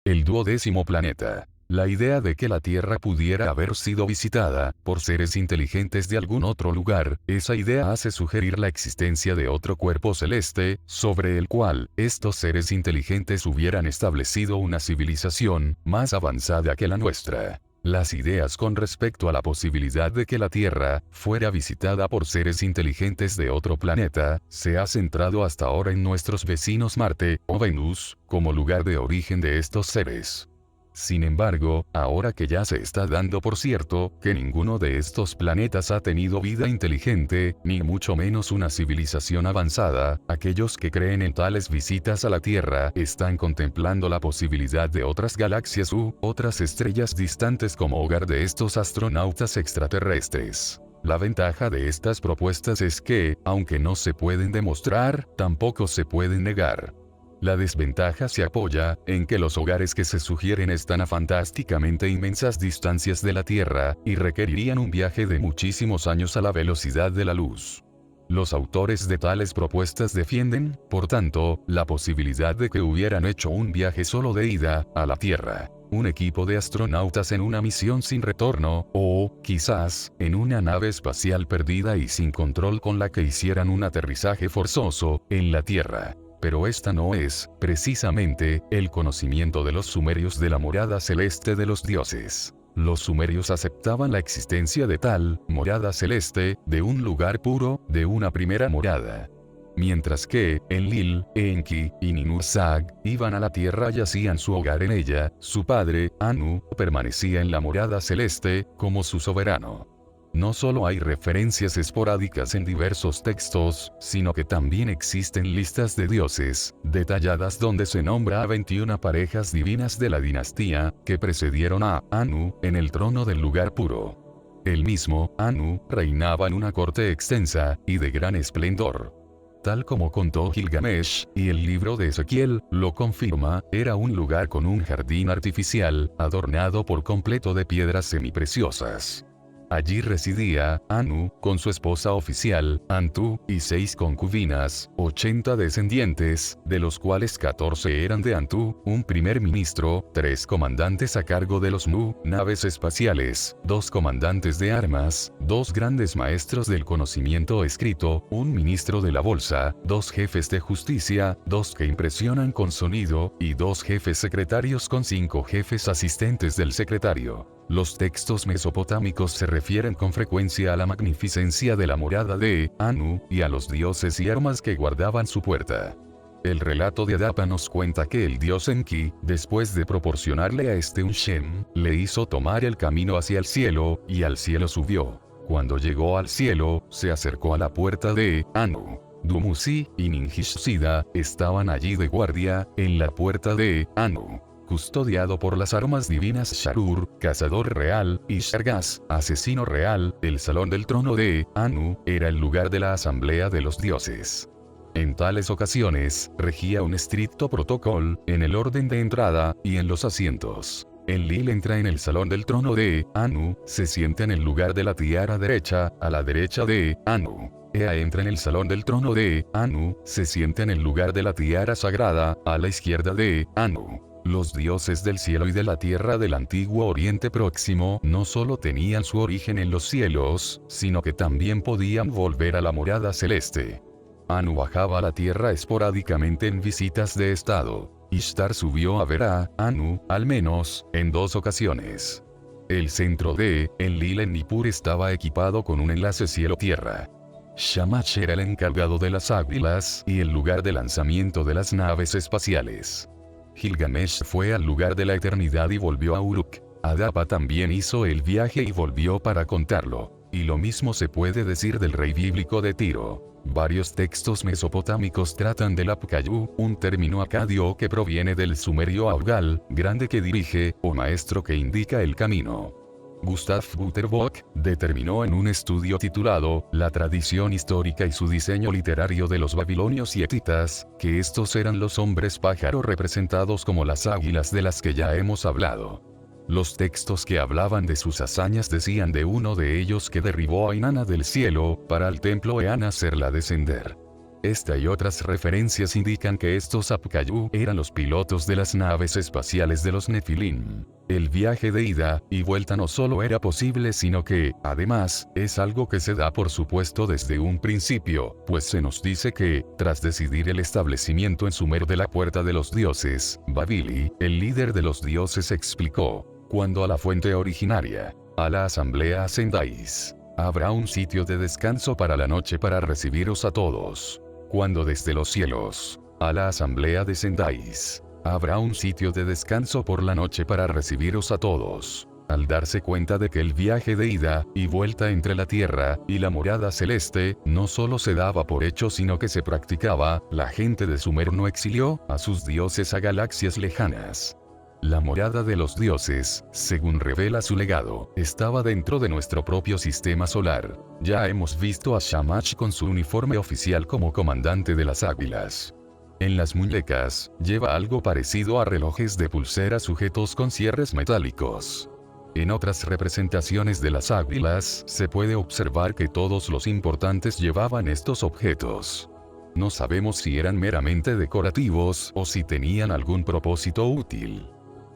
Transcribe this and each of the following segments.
El 12º planeta. La idea de que la Tierra pudiera haber sido visitada por seres inteligentes de algún otro lugar, esa idea hace sugerir la existencia de otro cuerpo celeste, sobre el cual estos seres inteligentes hubieran establecido una civilización más avanzada que la nuestra. Las ideas con respecto a la posibilidad de que la Tierra fuera visitada por seres inteligentes de otro planeta, se ha centrado hasta ahora en nuestros vecinos Marte o Venus, como lugar de origen de estos seres. Sin embargo, ahora que ya se está dando por cierto que ninguno de estos planetas ha tenido vida inteligente, ni mucho menos una civilización avanzada, aquellos que creen en tales visitas a la Tierra están contemplando la posibilidad de otras galaxias u otras estrellas distantes como hogar de estos astronautas extraterrestres. La ventaja de estas propuestas es que, aunque no se pueden demostrar, tampoco se pueden negar. La desventaja se apoya en que los hogares que se sugieren están a fantásticamente inmensas distancias de la Tierra, y requerirían un viaje de muchísimos años a la velocidad de la luz. Los autores de tales propuestas defienden, por tanto, la posibilidad de que hubieran hecho un viaje solo de ida a la Tierra, un equipo de astronautas en una misión sin retorno, o, quizás, en una nave espacial perdida y sin control con la que hicieran un aterrizaje forzoso en la Tierra. Pero esta no es, precisamente, el conocimiento de los sumerios de la morada celeste de los dioses. Los sumerios aceptaban la existencia de tal morada celeste, de un lugar puro, de una primera morada. Mientras que, Enlil, Enki y Ninhursag iban a la tierra y hacían su hogar en ella, su padre, Anu, permanecía en la morada celeste, como su soberano. No solo hay referencias esporádicas en diversos textos, sino que también existen listas de dioses, detalladas donde se nombra a 21 parejas divinas de la dinastía, que precedieron a Anu, en el trono del lugar puro. El mismo, Anu, reinaba en una corte extensa, y de gran esplendor. Tal como contó Gilgamesh, y el libro de Ezequiel lo confirma, era un lugar con un jardín artificial, adornado por completo de piedras semipreciosas. Allí residía Anu, con su esposa oficial, Antu, y 6 concubinas, 80 descendientes, de los cuales 14 eran de Antu, un primer ministro, 3 comandantes a cargo de los Nu, naves espaciales, 2 comandantes de armas, 2 grandes maestros del conocimiento escrito, un ministro de la bolsa, 2 jefes de justicia, 2 que impresionan con sonido, y 2 jefes secretarios con 5 jefes asistentes del secretario. Los textos mesopotámicos se refieren con frecuencia a la magnificencia de la morada de Anu, y a los dioses y armas que guardaban su puerta. El relato de Adapa nos cuenta que el dios Enki, después de proporcionarle a este un Shem, le hizo tomar el camino hacia el cielo, y al cielo subió. Cuando llegó al cielo, se acercó a la puerta de Anu. Dumuzi y Ninhursag estaban allí de guardia, en la puerta de Anu. Custodiado por las armas divinas Sharur, cazador real, y Shargas, asesino real, el salón del trono de Anu era el lugar de la asamblea de los dioses. En tales ocasiones, regía un estricto protocolo, en el orden de entrada, y en los asientos. Enlil entra en el salón del trono de Anu, se sienta en el lugar de la tiara derecha, a la derecha de Anu. Ea entra en el salón del trono de Anu, se sienta en el lugar de la tiara sagrada, a la izquierda de Anu. Los dioses del cielo y de la tierra del antiguo Oriente Próximo no solo tenían su origen en los cielos, sino que también podían volver a la morada celeste. Anu bajaba a la tierra esporádicamente en visitas de estado. Ishtar subió a ver a Anu, al menos, en 2 ocasiones. El centro de Enlil en Nippur estaba equipado con un enlace cielo-tierra. Shamash era el encargado de las águilas y el lugar de lanzamiento de las naves espaciales. Gilgamesh fue al lugar de la eternidad y volvió a Uruk. Adapa también hizo el viaje y volvió para contarlo. Y lo mismo se puede decir del rey bíblico de Tiro. Varios textos mesopotámicos tratan del Apkayu, un término acadio que proviene del sumerio Augal, grande que dirige, o maestro que indica el camino. Gustav Butterbock determinó en un estudio titulado La tradición histórica y su diseño literario de los babilonios y hetitas, que estos eran los hombres pájaro representados como las águilas de las que ya hemos hablado. Los textos que hablaban de sus hazañas decían de uno de ellos que derribó a Inanna del cielo, para al templo Eanna hacerla descender. Esta y otras referencias indican que estos Apkayu eran los pilotos de las naves espaciales de los Nefilim. El viaje de ida y vuelta no solo era posible sino que, además, es algo que se da por supuesto desde un principio, pues se nos dice que, tras decidir el establecimiento en Sumer de la Puerta de los Dioses, Babili, el líder de los dioses explicó, cuando a la fuente originaria, a la asamblea ascendáis, habrá un sitio de descanso para la noche para recibiros a todos. Cuando desde los cielos, a la asamblea descendáis, habrá un sitio de descanso por la noche para recibiros a todos. Al darse cuenta de que el viaje de ida y vuelta entre la Tierra y la morada celeste no solo se daba por hecho sino que se practicaba, la gente de Sumer no exilió a sus dioses a galaxias lejanas. La morada de los dioses, según revela su legado, estaba dentro de nuestro propio sistema solar. Ya hemos visto a Shamash con su uniforme oficial como comandante de las águilas. En las muñecas, lleva algo parecido a relojes de pulsera sujetos con cierres metálicos. En otras representaciones de las águilas, se puede observar que todos los importantes llevaban estos objetos. No sabemos si eran meramente decorativos o si tenían algún propósito útil.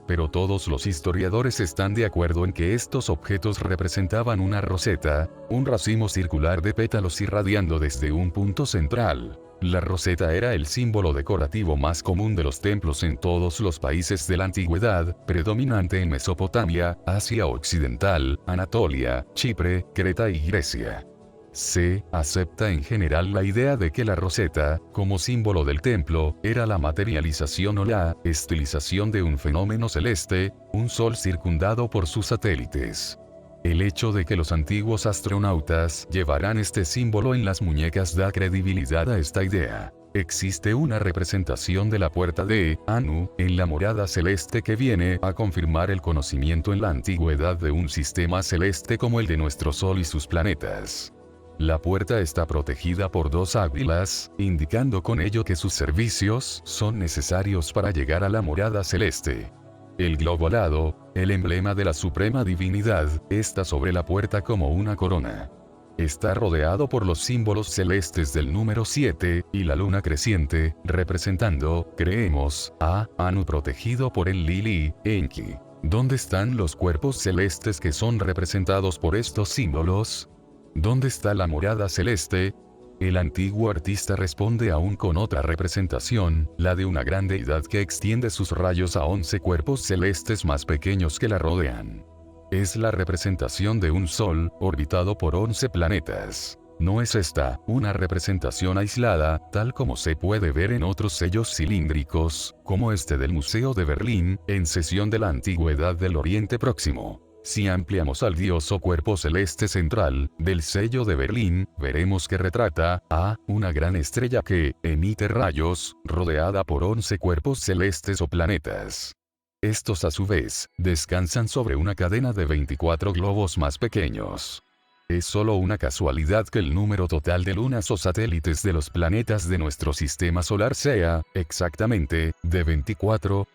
Pero todos los historiadores están de acuerdo en que estos objetos representaban una roseta, un racimo circular de pétalos irradiando desde un punto central. La roseta era el símbolo decorativo más común de los templos en todos los países de la antigüedad, predominante en Mesopotamia, Asia Occidental, Anatolia, Chipre, Creta y Grecia. Se acepta en general la idea de que la roseta, como símbolo del templo, era la materialización o la estilización de un fenómeno celeste, un sol circundado por sus satélites. El hecho de que los antiguos astronautas llevaran este símbolo en las muñecas da credibilidad a esta idea. Existe una representación de la puerta de Anu en la morada celeste que viene a confirmar el conocimiento en la antigüedad de un sistema celeste como el de nuestro Sol y sus planetas. La puerta está protegida por dos águilas, indicando con ello que sus servicios son necesarios para llegar a la morada celeste. El globo alado, el emblema de la suprema divinidad, está sobre la puerta como una corona. Está rodeado por los símbolos celestes del número 7 y la luna creciente, representando, creemos, a Anu protegido por el Lili, Enki. ¿Dónde están los cuerpos celestes que son representados por estos símbolos? ¿Dónde está la morada celeste? El antiguo artista responde aún con otra representación, la de una gran deidad que extiende sus rayos a 11 cuerpos celestes más pequeños que la rodean. Es la representación de un sol, orbitado por 11 planetas. No es esta una representación aislada, tal como se puede ver en otros sellos cilíndricos, como este del Museo de Berlín, en sesión de la Antigüedad del Oriente Próximo. Si ampliamos al dios o cuerpo celeste central del sello de Berlín, veremos que retrata a una gran estrella que emite rayos, rodeada por 11 cuerpos celestes o planetas. Estos a su vez, descansan sobre una cadena de 24 globos más pequeños. Es solo una casualidad que el número total de lunas o satélites de los planetas de nuestro sistema solar sea, exactamente, de 24.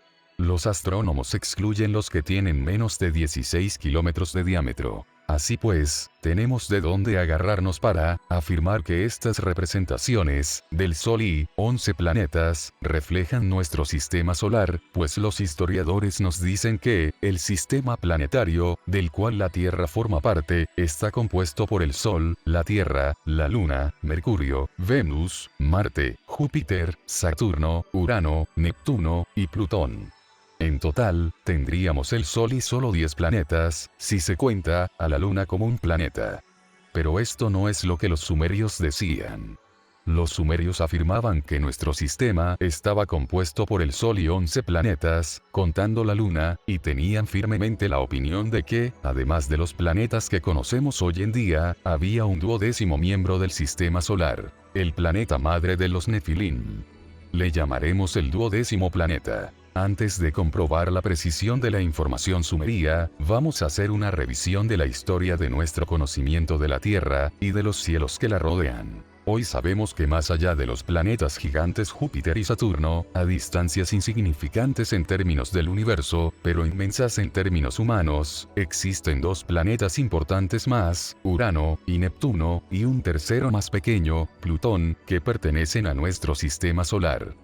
Los astrónomos excluyen los que tienen menos de 16 kilómetros de diámetro. Así pues, tenemos de dónde agarrarnos para afirmar que estas representaciones del Sol y 11 planetas reflejan nuestro sistema solar, pues los historiadores nos dicen que el sistema planetario, del cual la Tierra forma parte, está compuesto por el Sol, la Tierra, la Luna, Mercurio, Venus, Marte, Júpiter, Saturno, Urano, Neptuno y Plutón. En total, tendríamos el Sol y solo 10 planetas, si se cuenta a la Luna como un planeta. Pero esto no es lo que los sumerios decían. Los sumerios afirmaban que nuestro sistema estaba compuesto por el Sol y 11 planetas, contando la Luna, y tenían firmemente la opinión de que, además de los planetas que conocemos hoy en día, había un 12º miembro del sistema solar, el planeta madre de los Nefilim. Le llamaremos el 12º planeta. Antes de comprobar la precisión de la información sumeria, vamos a hacer una revisión de la historia de nuestro conocimiento de la Tierra y de los cielos que la rodean. Hoy sabemos que más allá de los planetas gigantes Júpiter y Saturno, a distancias insignificantes en términos del universo, pero inmensas en términos humanos, existen dos planetas importantes más, Urano y Neptuno, y un tercero más pequeño, Plutón, que pertenecen a nuestro sistema solar.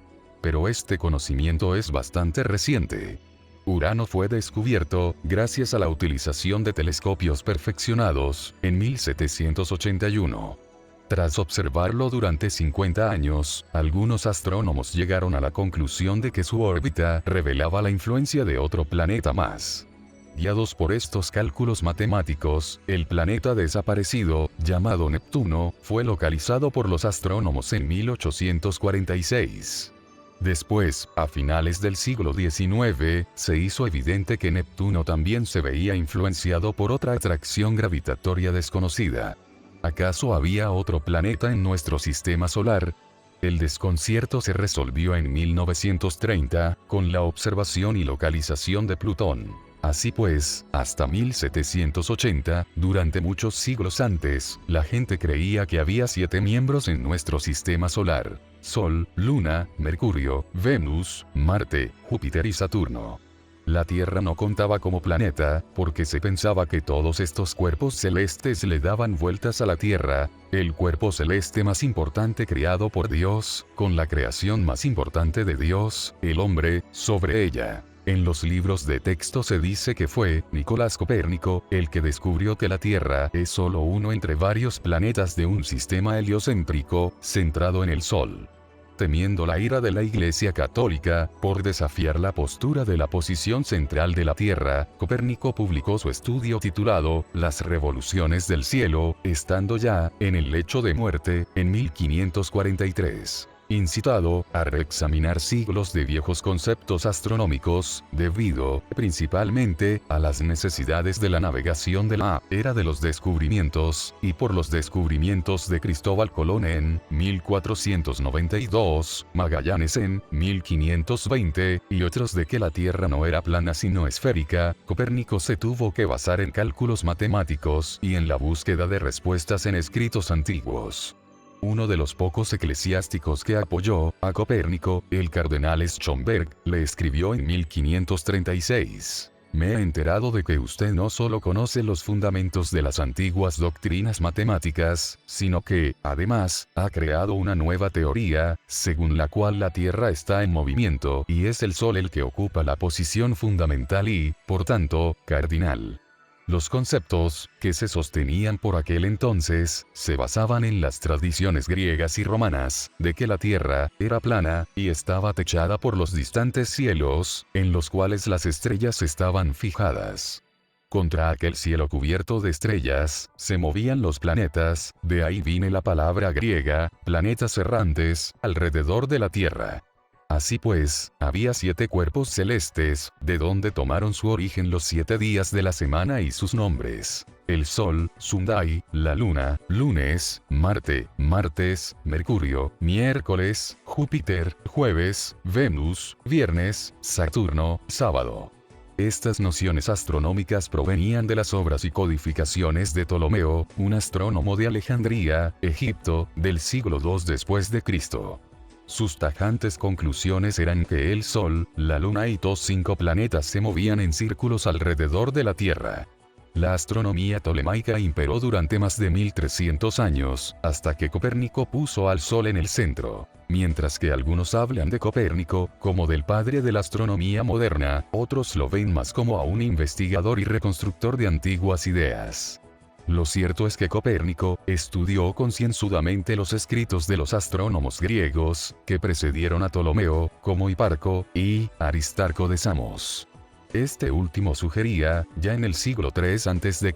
Pero este conocimiento es bastante reciente. Urano fue descubierto, gracias a la utilización de telescopios perfeccionados, en 1781. Tras observarlo durante 50 años, algunos astrónomos llegaron a la conclusión de que su órbita revelaba la influencia de otro planeta más. Guiados por estos cálculos matemáticos, el planeta desaparecido, llamado Neptuno, fue localizado por los astrónomos en 1846. Después, a finales del siglo XIX, se hizo evidente que Neptuno también se veía influenciado por otra atracción gravitatoria desconocida. ¿Acaso había otro planeta en nuestro sistema solar? El desconcierto se resolvió en 1930, con la observación y localización de Plutón. Así pues, hasta 1780, durante muchos siglos antes, la gente creía que había 7 miembros en nuestro sistema solar: Sol, Luna, Mercurio, Venus, Marte, Júpiter y Saturno. La Tierra no contaba como planeta, porque se pensaba que todos estos cuerpos celestes le daban vueltas a la Tierra, el cuerpo celeste más importante creado por Dios, con la creación más importante de Dios, el hombre, sobre ella. En los libros de texto se dice que fue Nicolás Copérnico el que descubrió que la Tierra es solo uno entre varios planetas de un sistema heliocéntrico, centrado en el Sol. Temiendo la ira de la Iglesia Católica, por desafiar la postura de la posición central de la Tierra, Copérnico publicó su estudio titulado Las revoluciones del cielo, estando ya en el lecho de muerte, en 1543. Incitado a reexaminar siglos de viejos conceptos astronómicos, debido, principalmente, a las necesidades de la navegación de la era de los descubrimientos, y por los descubrimientos de Cristóbal Colón en 1492, Magallanes en 1520, y otros de que la Tierra no era plana sino esférica, Copérnico se tuvo que basar en cálculos matemáticos y en la búsqueda de respuestas en escritos antiguos. Uno de los pocos eclesiásticos que apoyó a Copérnico, el cardenal Schomberg, le escribió en 1536. Me he enterado de que usted no solo conoce los fundamentos de las antiguas doctrinas matemáticas, sino que, además, ha creado una nueva teoría, según la cual la Tierra está en movimiento y es el Sol el que ocupa la posición fundamental y, por tanto, cardinal. Los conceptos, que se sostenían por aquel entonces, se basaban en las tradiciones griegas y romanas, de que la Tierra era plana, y estaba techada por los distantes cielos, en los cuales las estrellas estaban fijadas. Contra aquel cielo cubierto de estrellas, se movían los planetas, de ahí viene la palabra griega, planetas errantes, alrededor de la Tierra. Así pues, había 7 cuerpos celestes, de donde tomaron su origen los 7 días de la semana y sus nombres: el Sol, Sunday; la Luna, lunes; Marte, martes; Mercurio, miércoles; Júpiter, jueves; Venus, viernes; Saturno, sábado. Estas nociones astronómicas provenían de las obras y codificaciones de Ptolomeo, un astrónomo de Alejandría, Egipto, del siglo II después de Cristo. Sus tajantes conclusiones eran que el Sol, la Luna y los 5 planetas se movían en círculos alrededor de la Tierra. La astronomía ptolemaica imperó durante más de 1300 años, hasta que Copérnico puso al Sol en el centro. Mientras que algunos hablan de Copérnico como del padre de la astronomía moderna, otros lo ven más como a un investigador y reconstructor de antiguas ideas. Lo cierto es que Copérnico estudió concienzudamente los escritos de los astrónomos griegos que precedieron a Ptolomeo, como Hiparco y Aristarco de Samos. Este último sugería, ya en el siglo III a.C.,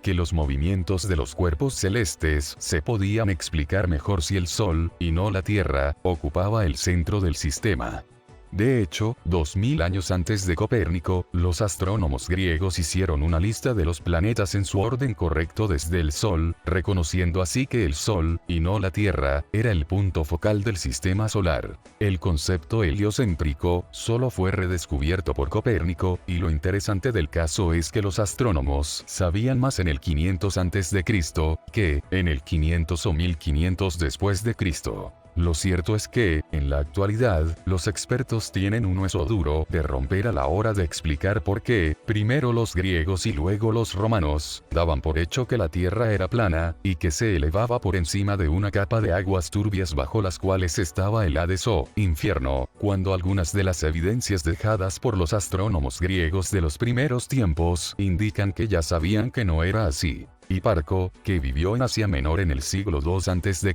que los movimientos de los cuerpos celestes se podían explicar mejor si el Sol, y no la Tierra, ocupaba el centro del sistema. De hecho, 2000 años antes de Copérnico, los astrónomos griegos hicieron una lista de los planetas en su orden correcto desde el Sol, reconociendo así que el Sol, y no la Tierra, era el punto focal del sistema solar. El concepto heliocéntrico solo fue redescubierto por Copérnico, y lo interesante del caso es que los astrónomos sabían más en el 500 a.C. que en el 500 o 1500 después de Cristo. Lo cierto es que, en la actualidad, los expertos tienen un hueso duro de romper a la hora de explicar por qué, primero los griegos y luego los romanos, daban por hecho que la Tierra era plana, y que se elevaba por encima de una capa de aguas turbias bajo las cuales estaba el Hades o infierno, cuando algunas de las evidencias dejadas por los astrónomos griegos de los primeros tiempos indican que ya sabían que no era así. Hiparco, que vivió en Asia Menor en el siglo II a.C.,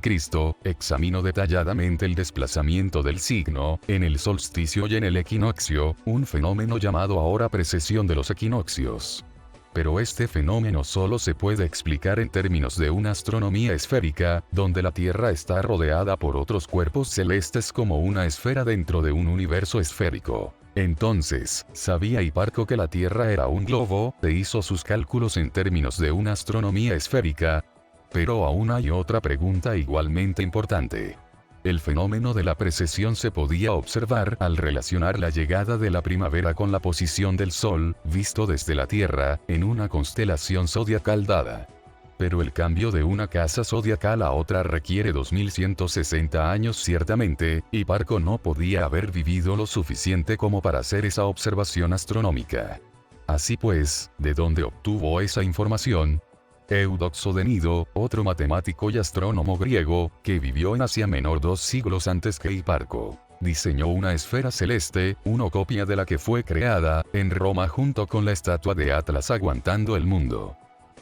examinó detalladamente el desplazamiento del signo, en el solsticio y en el equinoccio, un fenómeno llamado ahora precesión de los equinoccios. Pero este fenómeno solo se puede explicar en términos de una astronomía esférica, donde la Tierra está rodeada por otros cuerpos celestes como una esfera dentro de un universo esférico. Entonces, ¿sabía Hiparco que la Tierra era un globo? E hizo sus cálculos en términos de una astronomía esférica. Pero aún hay otra pregunta igualmente importante. El fenómeno de la precesión se podía observar al relacionar la llegada de la primavera con la posición del Sol, visto desde la Tierra, en una constelación zodiacal dada. Pero el cambio de una casa zodiacal a otra requiere 2160 años ciertamente, y Hiparco no podía haber vivido lo suficiente como para hacer esa observación astronómica. Así pues, ¿de dónde obtuvo esa información? Eudoxo de Nido, otro matemático y astrónomo griego, que vivió en Asia Menor 2 siglos antes que Hiparco, diseñó una esfera celeste, una copia de la que fue creada, en Roma junto con la estatua de Atlas aguantando el mundo.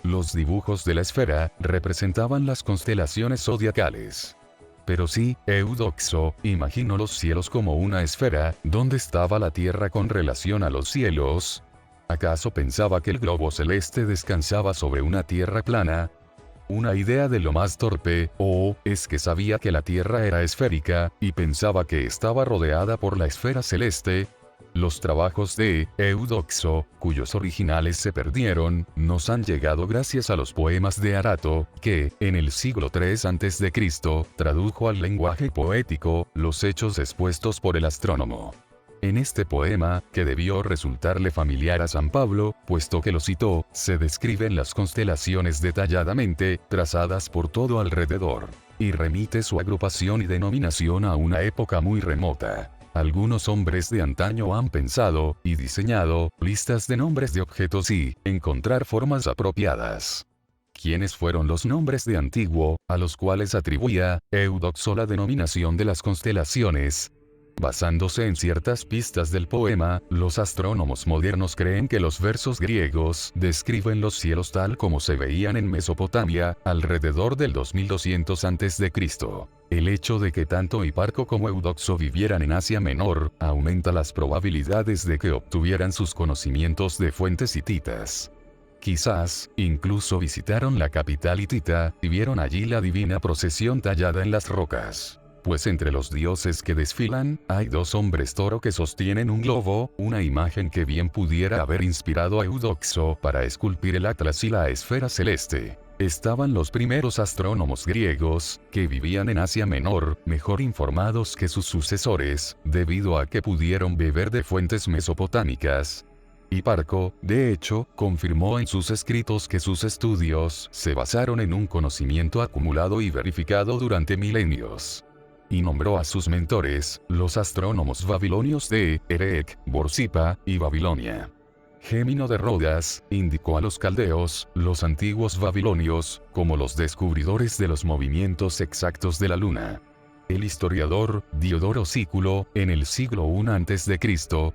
Los dibujos de la esfera representaban las constelaciones zodiacales. Pero sí, Eudoxo imaginó los cielos como una esfera, donde estaba la Tierra con relación a los cielos. ¿Acaso pensaba que el globo celeste descansaba sobre una Tierra plana? Una idea de lo más torpe, o es que sabía que la Tierra era esférica, y pensaba que estaba rodeada por la esfera celeste. Los trabajos de Eudoxo, cuyos originales se perdieron, nos han llegado gracias a los poemas de Arato, que, en el siglo III a.C., tradujo al lenguaje poético los hechos expuestos por el astrónomo. En este poema, que debió resultarle familiar a San Pablo, puesto que lo citó, se describen las constelaciones detalladamente, trazadas por todo alrededor, y remite su agrupación y denominación a una época muy remota. Algunos hombres de antaño han pensado, y diseñado, listas de nombres de objetos y encontrar formas apropiadas. ¿Quiénes fueron los nombres de antiguo, a los cuales atribuía Eudoxo la denominación de las constelaciones? Basándose en ciertas pistas del poema, los astrónomos modernos creen que los versos griegos describen los cielos tal como se veían en Mesopotamia, alrededor del 2200 a.C. El hecho de que tanto Hiparco como Eudoxo vivieran en Asia Menor, aumenta las probabilidades de que obtuvieran sus conocimientos de fuentes hititas. Quizás, incluso visitaron la capital hitita, y vieron allí la divina procesión tallada en las rocas. Pues entre los dioses que desfilan, hay dos hombres toro que sostienen un globo, una imagen que bien pudiera haber inspirado a Eudoxo para esculpir el Atlas y la esfera celeste. Estaban los primeros astrónomos griegos, que vivían en Asia Menor, mejor informados que sus sucesores, debido a que pudieron beber de fuentes mesopotámicas. Hiparco, de hecho, confirmó en sus escritos que sus estudios se basaron en un conocimiento acumulado y verificado durante milenios. Y nombró a sus mentores, los astrónomos babilonios de Erech, Borsipa y Babilonia. Gémino de Rodas indicó a los caldeos, los antiguos babilonios, como los descubridores de los movimientos exactos de la luna. El historiador Diodoro Sículo, en el siglo I a.C.,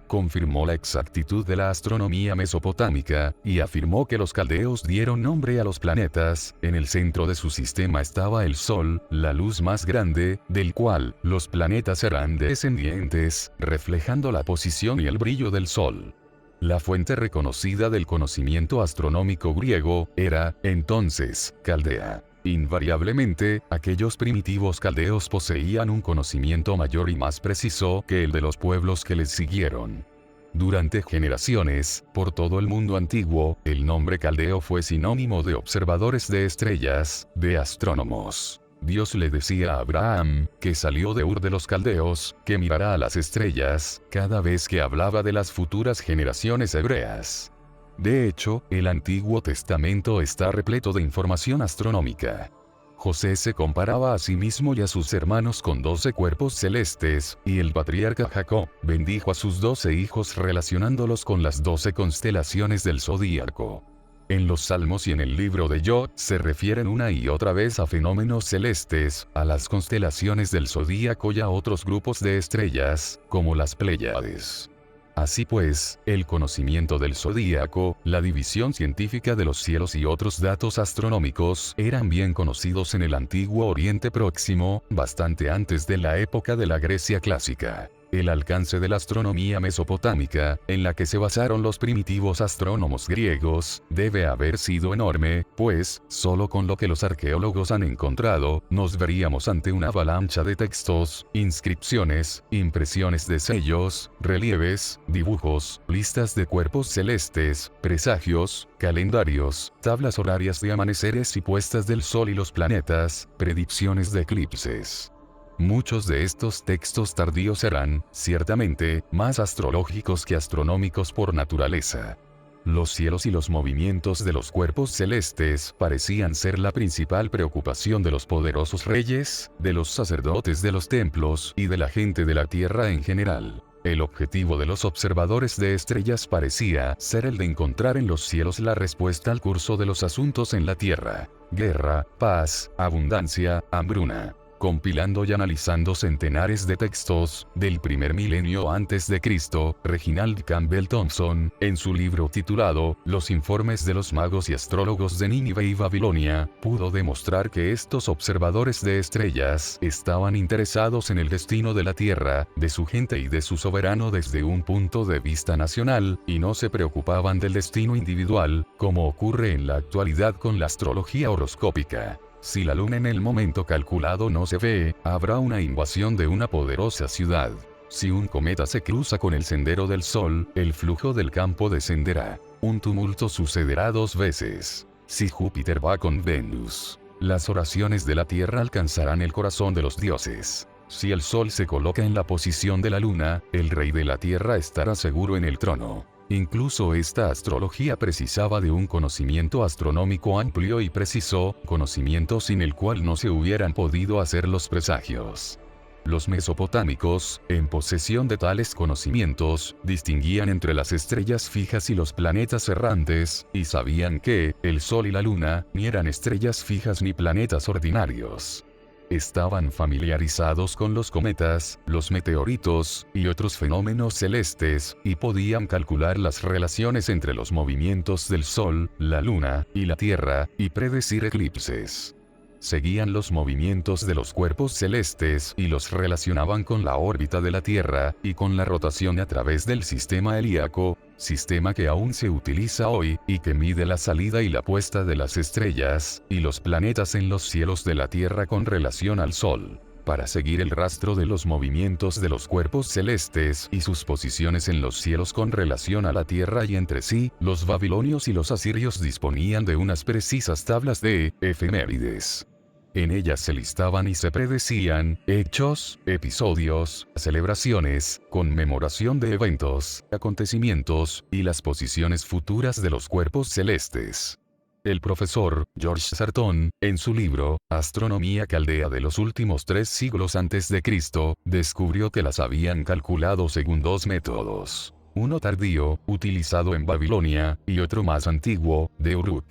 confirmó la exactitud de la astronomía mesopotámica, y afirmó que los caldeos dieron nombre a los planetas. En el centro de su sistema estaba el Sol, la luz más grande, del cual los planetas eran descendientes, reflejando la posición y el brillo del Sol. La fuente reconocida del conocimiento astronómico griego era, entonces, Caldea. Invariablemente, aquellos primitivos caldeos poseían un conocimiento mayor y más preciso que el de los pueblos que les siguieron. Durante generaciones, por todo el mundo antiguo, el nombre caldeo fue sinónimo de observadores de estrellas, de astrónomos. Dios le decía a Abraham, que salió de Ur de los caldeos, que mirará a las estrellas, cada vez que hablaba de las futuras generaciones hebreas. De hecho, el Antiguo Testamento está repleto de información astronómica. José se comparaba a sí mismo y a sus hermanos con 12 cuerpos celestes, y el patriarca Jacob bendijo a sus 12 hijos relacionándolos con las 12 constelaciones del zodíaco. En los Salmos y en el libro de Job se refieren una y otra vez a fenómenos celestes, a las constelaciones del zodíaco y a otros grupos de estrellas, como las Pléyades. Así pues, el conocimiento del zodíaco, la división científica de los cielos y otros datos astronómicos eran bien conocidos en el antiguo Oriente Próximo, bastante antes de la época de la Grecia clásica. El alcance de la astronomía mesopotámica, en la que se basaron los primitivos astrónomos griegos, debe haber sido enorme, pues, solo con lo que los arqueólogos han encontrado, nos veríamos ante una avalancha de textos, inscripciones, impresiones de sellos, relieves, dibujos, listas de cuerpos celestes, presagios, calendarios, tablas horarias de amaneceres y puestas del sol y los planetas, predicciones de eclipses. Muchos de estos textos tardíos eran, ciertamente, más astrológicos que astronómicos por naturaleza. Los cielos y los movimientos de los cuerpos celestes parecían ser la principal preocupación de los poderosos reyes, de los sacerdotes de los templos y de la gente de la tierra en general. El objetivo de los observadores de estrellas parecía ser el de encontrar en los cielos la respuesta al curso de los asuntos en la tierra: guerra, paz, abundancia, hambruna. Compilando y analizando centenares de textos del primer milenio antes de Cristo, Reginald Campbell Thompson, en su libro titulado Los informes de los magos y astrólogos de Nínive y Babilonia, pudo demostrar que estos observadores de estrellas estaban interesados en el destino de la Tierra, de su gente y de su soberano desde un punto de vista nacional, y no se preocupaban del destino individual, como ocurre en la actualidad con la astrología horoscópica. Si la luna en el momento calculado no se ve, habrá una invasión de una poderosa ciudad. Si un cometa se cruza con el sendero del Sol, el flujo del campo descenderá. Un tumulto sucederá 2 veces. Si Júpiter va con Venus, las oraciones de la Tierra alcanzarán el corazón de los dioses. Si el Sol se coloca en la posición de la Luna, el rey de la Tierra estará seguro en el trono. Incluso esta astrología precisaba de un conocimiento astronómico amplio y preciso, conocimiento sin el cual no se hubieran podido hacer los presagios. Los mesopotámicos, en posesión de tales conocimientos, distinguían entre las estrellas fijas y los planetas errantes, y sabían que, el Sol y la Luna, ni eran estrellas fijas ni planetas ordinarios. Estaban familiarizados con los cometas, los meteoritos, y otros fenómenos celestes, y podían calcular las relaciones entre los movimientos del Sol, la Luna, y la Tierra, y predecir eclipses. Seguían los movimientos de los cuerpos celestes y los relacionaban con la órbita de la Tierra, y con la rotación a través del sistema helíaco, sistema que aún se utiliza hoy, y que mide la salida y la puesta de las estrellas, y los planetas en los cielos de la Tierra con relación al Sol. Para seguir el rastro de los movimientos de los cuerpos celestes y sus posiciones en los cielos con relación a la Tierra y entre sí, los babilonios y los asirios disponían de unas precisas tablas de efemérides. En ellas se listaban y se predecían hechos, episodios, celebraciones, conmemoración de eventos, acontecimientos, y las posiciones futuras de los cuerpos celestes. El profesor George Sarton, en su libro Astronomía Caldea de los últimos 3 siglos antes de Cristo, descubrió que las habían calculado según 2 métodos. Uno tardío, utilizado en Babilonia, y otro más antiguo, de Uruk.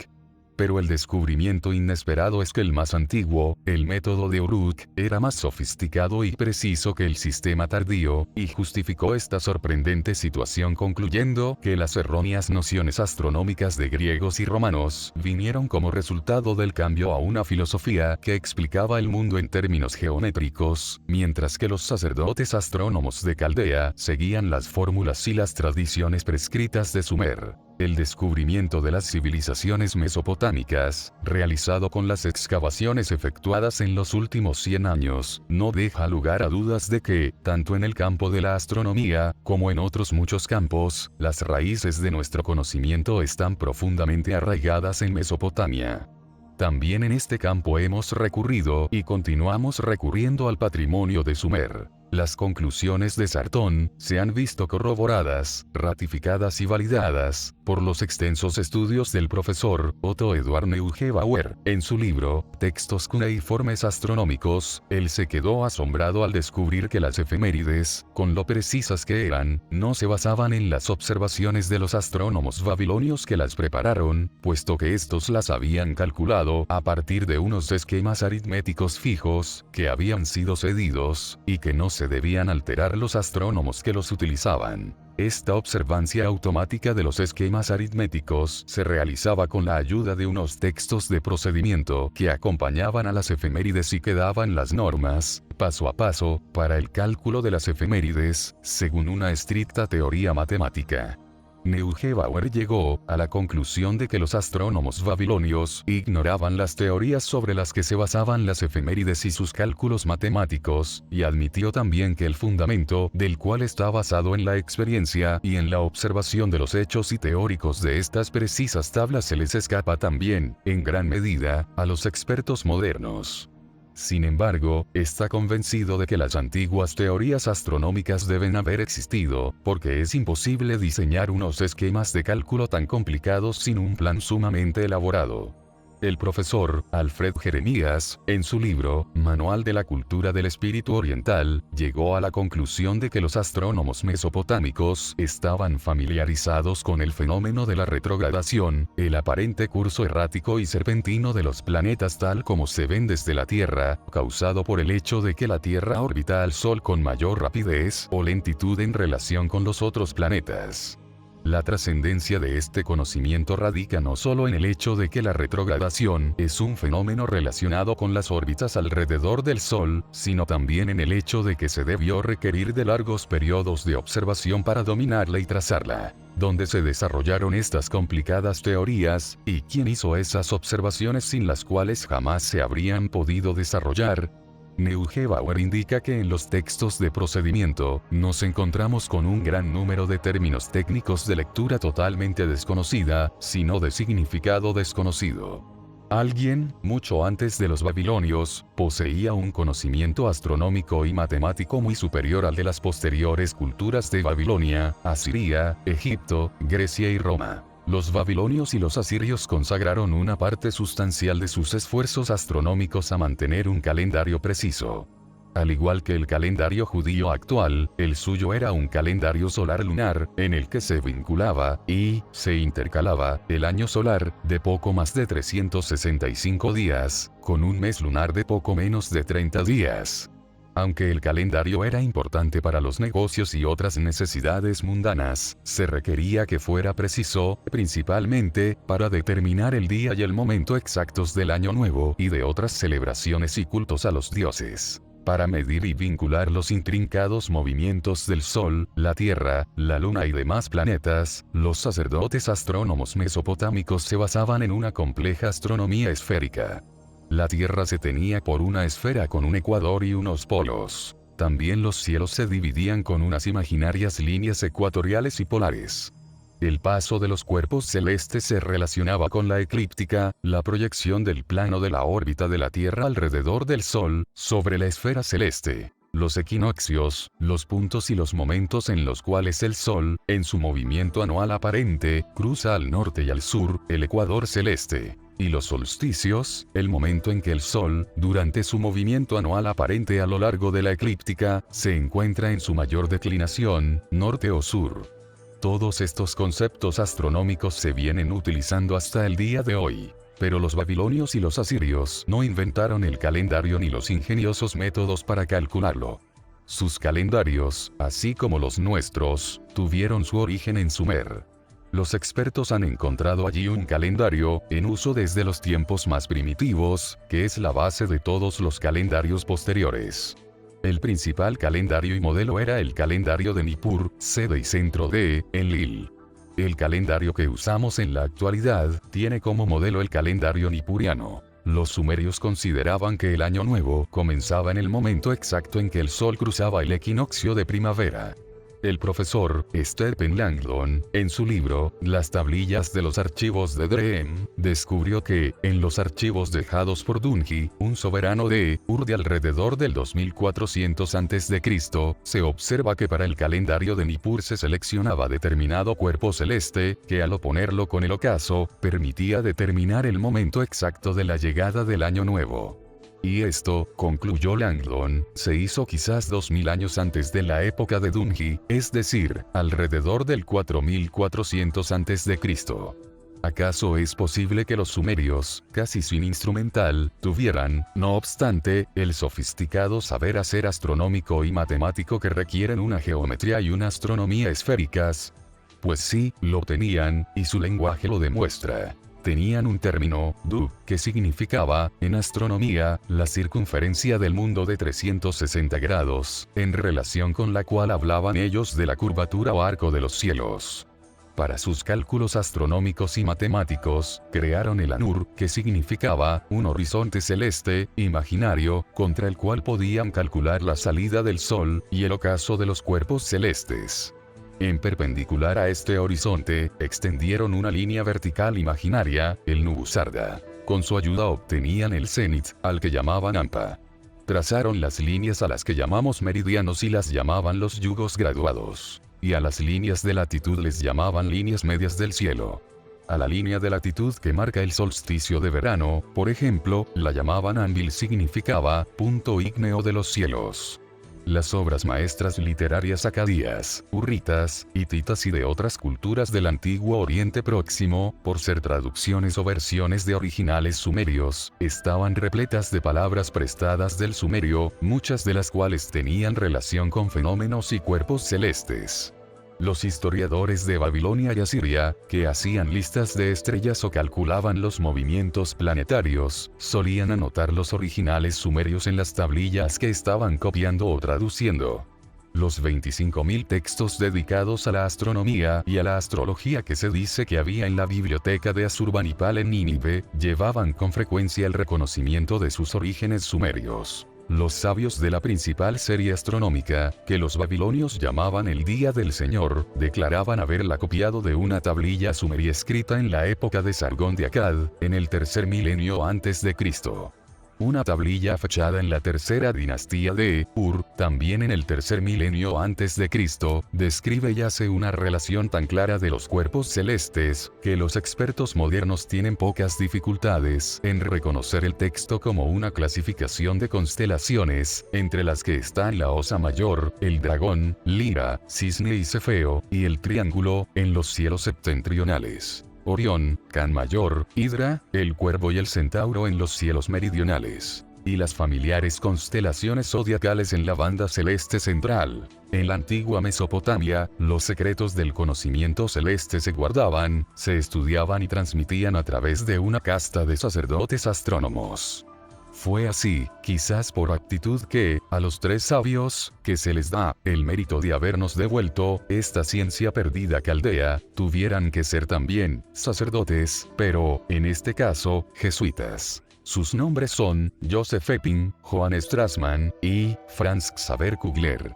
Pero el descubrimiento inesperado es que el más antiguo, el método de Uruk, era más sofisticado y preciso que el sistema tardío, y justificó esta sorprendente situación concluyendo que las erróneas nociones astronómicas de griegos y romanos vinieron como resultado del cambio a una filosofía que explicaba el mundo en términos geométricos, mientras que los sacerdotes astrónomos de Caldea seguían las fórmulas y las tradiciones prescritas de Sumer. El descubrimiento de las civilizaciones mesopotámicas, realizado con las excavaciones efectuadas en los últimos 100 años, no deja lugar a dudas de que, tanto en el campo de la astronomía, como en otros muchos campos, las raíces de nuestro conocimiento están profundamente arraigadas en Mesopotamia. También en este campo hemos recurrido y continuamos recurriendo al patrimonio de Sumer. Las conclusiones de Sartón se han visto corroboradas, ratificadas y validadas por los extensos estudios del profesor Otto Eduard Neugebauer. En su libro, Textos cuneiformes astronómicos, él se quedó asombrado al descubrir que las efemérides, con lo precisas que eran, no se basaban en las observaciones de los astrónomos babilonios que las prepararon, puesto que estos las habían calculado a partir de unos esquemas aritméticos fijos, que habían sido cedidos, y que no se debían alterar los astrónomos que los utilizaban. Esta observancia automática de los esquemas aritméticos se realizaba con la ayuda de unos textos de procedimiento que acompañaban a las efemérides y que daban las normas, paso a paso, para el cálculo de las efemérides, según una estricta teoría matemática. Neugebauer llegó a la conclusión de que los astrónomos babilonios ignoraban las teorías sobre las que se basaban las efemérides y sus cálculos matemáticos, y admitió también que el fundamento del cual está basado en la experiencia y en la observación de los hechos y teóricos de estas precisas tablas se les escapa también, en gran medida, a los expertos modernos. Sin embargo, está convencido de que las antiguas teorías astronómicas deben haber existido, porque es imposible diseñar unos esquemas de cálculo tan complicados sin un plan sumamente elaborado. El profesor Alfred Jeremías, en su libro, Manual de la Cultura del Espíritu Oriental, llegó a la conclusión de que los astrónomos mesopotámicos estaban familiarizados con el fenómeno de la retrogradación, el aparente curso errático y serpentino de los planetas tal como se ven desde la Tierra, causado por el hecho de que la Tierra orbita al Sol con mayor rapidez o lentitud en relación con los otros planetas. La trascendencia de este conocimiento radica no solo en el hecho de que la retrogradación es un fenómeno relacionado con las órbitas alrededor del Sol, sino también en el hecho de que se debió requerir de largos periodos de observación para dominarla y trazarla. ¿Dónde se desarrollaron estas complicadas teorías, y quién hizo esas observaciones sin las cuales jamás se habrían podido desarrollar? Neugebauer indica que en los textos de procedimiento, nos encontramos con un gran número de términos técnicos de lectura totalmente desconocida, sino de significado desconocido. Alguien, mucho antes de los babilonios, poseía un conocimiento astronómico y matemático muy superior al de las posteriores culturas de Babilonia, Asiria, Egipto, Grecia y Roma. Los babilonios y los asirios consagraron una parte sustancial de sus esfuerzos astronómicos a mantener un calendario preciso. Al igual que el calendario judío actual, el suyo era un calendario solar lunar, en el que se vinculaba, y se intercalaba, el año solar, de poco más de 365 días, con un mes lunar de poco menos de 30 días. Aunque el calendario era importante para los negocios y otras necesidades mundanas, se requería que fuera preciso, principalmente, para determinar el día y el momento exactos del Año Nuevo y de otras celebraciones y cultos a los dioses. Para medir y vincular los intrincados movimientos del Sol, la Tierra, la Luna y demás planetas, los sacerdotes astrónomos mesopotámicos se basaban en una compleja astronomía esférica. La Tierra se tenía por una esfera con un ecuador y unos polos. También los cielos se dividían con unas imaginarias líneas ecuatoriales y polares. El paso de los cuerpos celestes se relacionaba con la eclíptica, la proyección del plano de la órbita de la Tierra alrededor del Sol, sobre la esfera celeste. Los equinoccios, los puntos y los momentos en los cuales el Sol, en su movimiento anual aparente, cruza al norte y al sur, el ecuador celeste. Y los solsticios, el momento en que el Sol, durante su movimiento anual aparente a lo largo de la eclíptica, se encuentra en su mayor declinación, norte o sur. Todos estos conceptos astronómicos se vienen utilizando hasta el día de hoy. Pero los babilonios y los asirios no inventaron el calendario ni los ingeniosos métodos para calcularlo. Sus calendarios, así como los nuestros, tuvieron su origen en Sumer. Los expertos han encontrado allí un calendario, en uso desde los tiempos más primitivos, que es la base de todos los calendarios posteriores. El principal calendario y modelo era el calendario de Nippur, sede y centro de Enlil. El calendario que usamos en la actualidad tiene como modelo el calendario nipuriano. Los sumerios consideraban que el año nuevo comenzaba en el momento exacto en que el sol cruzaba el equinoccio de primavera. El profesor Stephen Langdon, en su libro Las tablillas de los archivos de Drehem, descubrió que, en los archivos dejados por Dungi, un soberano de Ur de alrededor del 2400 a.C., se observa que para el calendario de Nippur se seleccionaba determinado cuerpo celeste, que al oponerlo con el ocaso, permitía determinar el momento exacto de la llegada del año nuevo. Y esto, concluyó Langdon, se hizo quizás 2000 años antes de la época de Dungi, es decir, alrededor del 4400 a.C. ¿Acaso es posible que los sumerios, casi sin instrumental, tuvieran, no obstante, el sofisticado saber hacer astronómico y matemático que requieren una geometría y una astronomía esféricas? Pues sí, lo tenían, y su lenguaje lo demuestra. Tenían un término, du, que significaba, en astronomía, la circunferencia del mundo de 360 grados, en relación con la cual hablaban ellos de la curvatura o arco de los cielos. Para sus cálculos astronómicos y matemáticos, crearon el Anur, que significaba, un horizonte celeste, imaginario, contra el cual podían calcular la salida del Sol, y el ocaso de los cuerpos celestes. En perpendicular a este horizonte, extendieron una línea vertical imaginaria, el Nubusarda. Con su ayuda obtenían el cenit, al que llamaban Ampa. Trazaron las líneas a las que llamamos meridianos y las llamaban los yugos graduados. Y a las líneas de latitud les llamaban líneas medias del cielo. A la línea de latitud que marca el solsticio de verano, por ejemplo, la llamaban Anvil, significaba punto ígneo de los cielos. Las obras maestras literarias acadías, hurritas, hititas y de otras culturas del antiguo Oriente Próximo, por ser traducciones o versiones de originales sumerios, estaban repletas de palabras prestadas del sumerio, muchas de las cuales tenían relación con fenómenos y cuerpos celestes. Los historiadores de Babilonia y Asiria, que hacían listas de estrellas o calculaban los movimientos planetarios, solían anotar los originales sumerios en las tablillas que estaban copiando o traduciendo. Los 25.000 textos dedicados a la astronomía y a la astrología que se dice que había en la biblioteca de Asurbanipal en Nínive, llevaban con frecuencia el reconocimiento de sus orígenes sumerios. Los sabios de la principal serie astronómica, que los babilonios llamaban el Día del Señor, declaraban haberla copiado de una tablilla sumeria escrita en la época de Sargón de Akkad, en el tercer milenio antes de Cristo. Una tablilla fechada en la tercera dinastía de Ur, también en el tercer milenio antes de Cristo, describe y hace una relación tan clara de los cuerpos celestes, que los expertos modernos tienen pocas dificultades en reconocer el texto como una clasificación de constelaciones, entre las que están la Osa Mayor, el Dragón, Lira, Cisne y Cefeo, y el Triángulo, en los cielos septentrionales. Orión, Can Mayor, Hidra, el Cuervo y el Centauro en los cielos meridionales, y las familiares constelaciones zodiacales en la banda celeste central. En la antigua Mesopotamia, los secretos del conocimiento celeste se guardaban, se estudiaban y transmitían a través de una casta de sacerdotes astrónomos. Fue así, quizás por actitud que, a los tres sabios, que se les da el mérito de habernos devuelto esta ciencia perdida caldea, tuvieran que ser también sacerdotes, pero, en este caso, jesuitas. Sus nombres son Joseph Epping, Johann Strassmann y Franz Xaver Kugler.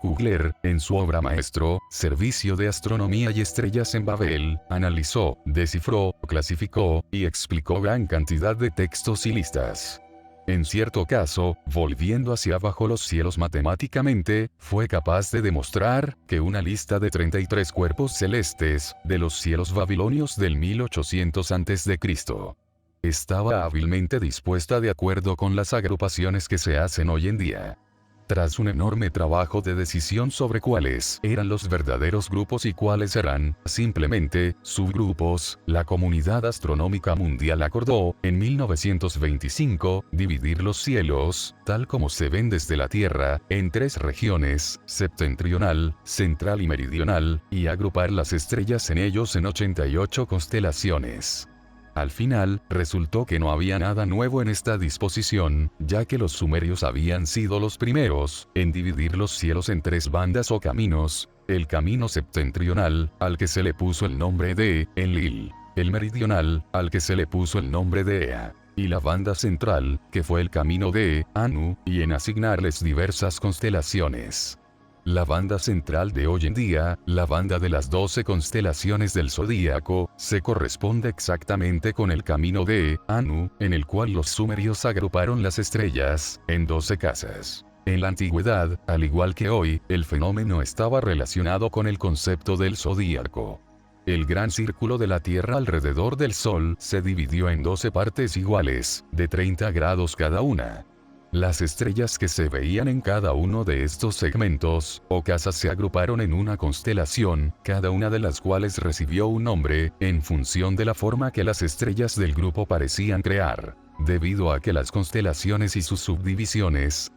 Kugler, en su obra maestro, Servicio de Astronomía y Estrellas en Babel, analizó, descifró, clasificó y explicó gran cantidad de textos y listas. En cierto caso, volviendo hacia abajo los cielos matemáticamente, fue capaz de demostrar que una lista de 33 cuerpos celestes, de los cielos babilonios del 1800 a.C., estaba hábilmente dispuesta de acuerdo con las agrupaciones que se hacen hoy en día. Tras un enorme trabajo de decisión sobre cuáles eran los verdaderos grupos y cuáles eran, simplemente, subgrupos, la comunidad astronómica mundial acordó, en 1925, dividir los cielos, tal como se ven desde la Tierra, en tres regiones, septentrional, central y meridional, y agrupar las estrellas en ellos en 88 constelaciones. Al final, resultó que no había nada nuevo en esta disposición, ya que los sumerios habían sido los primeros en dividir los cielos en tres bandas o caminos, el camino septentrional, al que se le puso el nombre de Enlil, el meridional, al que se le puso el nombre de Ea, y la banda central, que fue el camino de Anu, y en asignarles diversas constelaciones. La banda central de hoy en día, la banda de las 12 constelaciones del zodíaco, se corresponde exactamente con el camino de Anu, en el cual los sumerios agruparon las estrellas en 12 casas. En la antigüedad, al igual que hoy, el fenómeno estaba relacionado con el concepto del zodíaco. El gran círculo de la Tierra alrededor del Sol se dividió en 12 partes iguales, de 30 grados cada una. Las estrellas que se veían en cada uno de estos segmentos, o casas, se agruparon en una constelación, cada una de las cuales recibió un nombre, en función de la forma que las estrellas del grupo parecían crear. Debido a que las constelaciones y sus subdivisiones,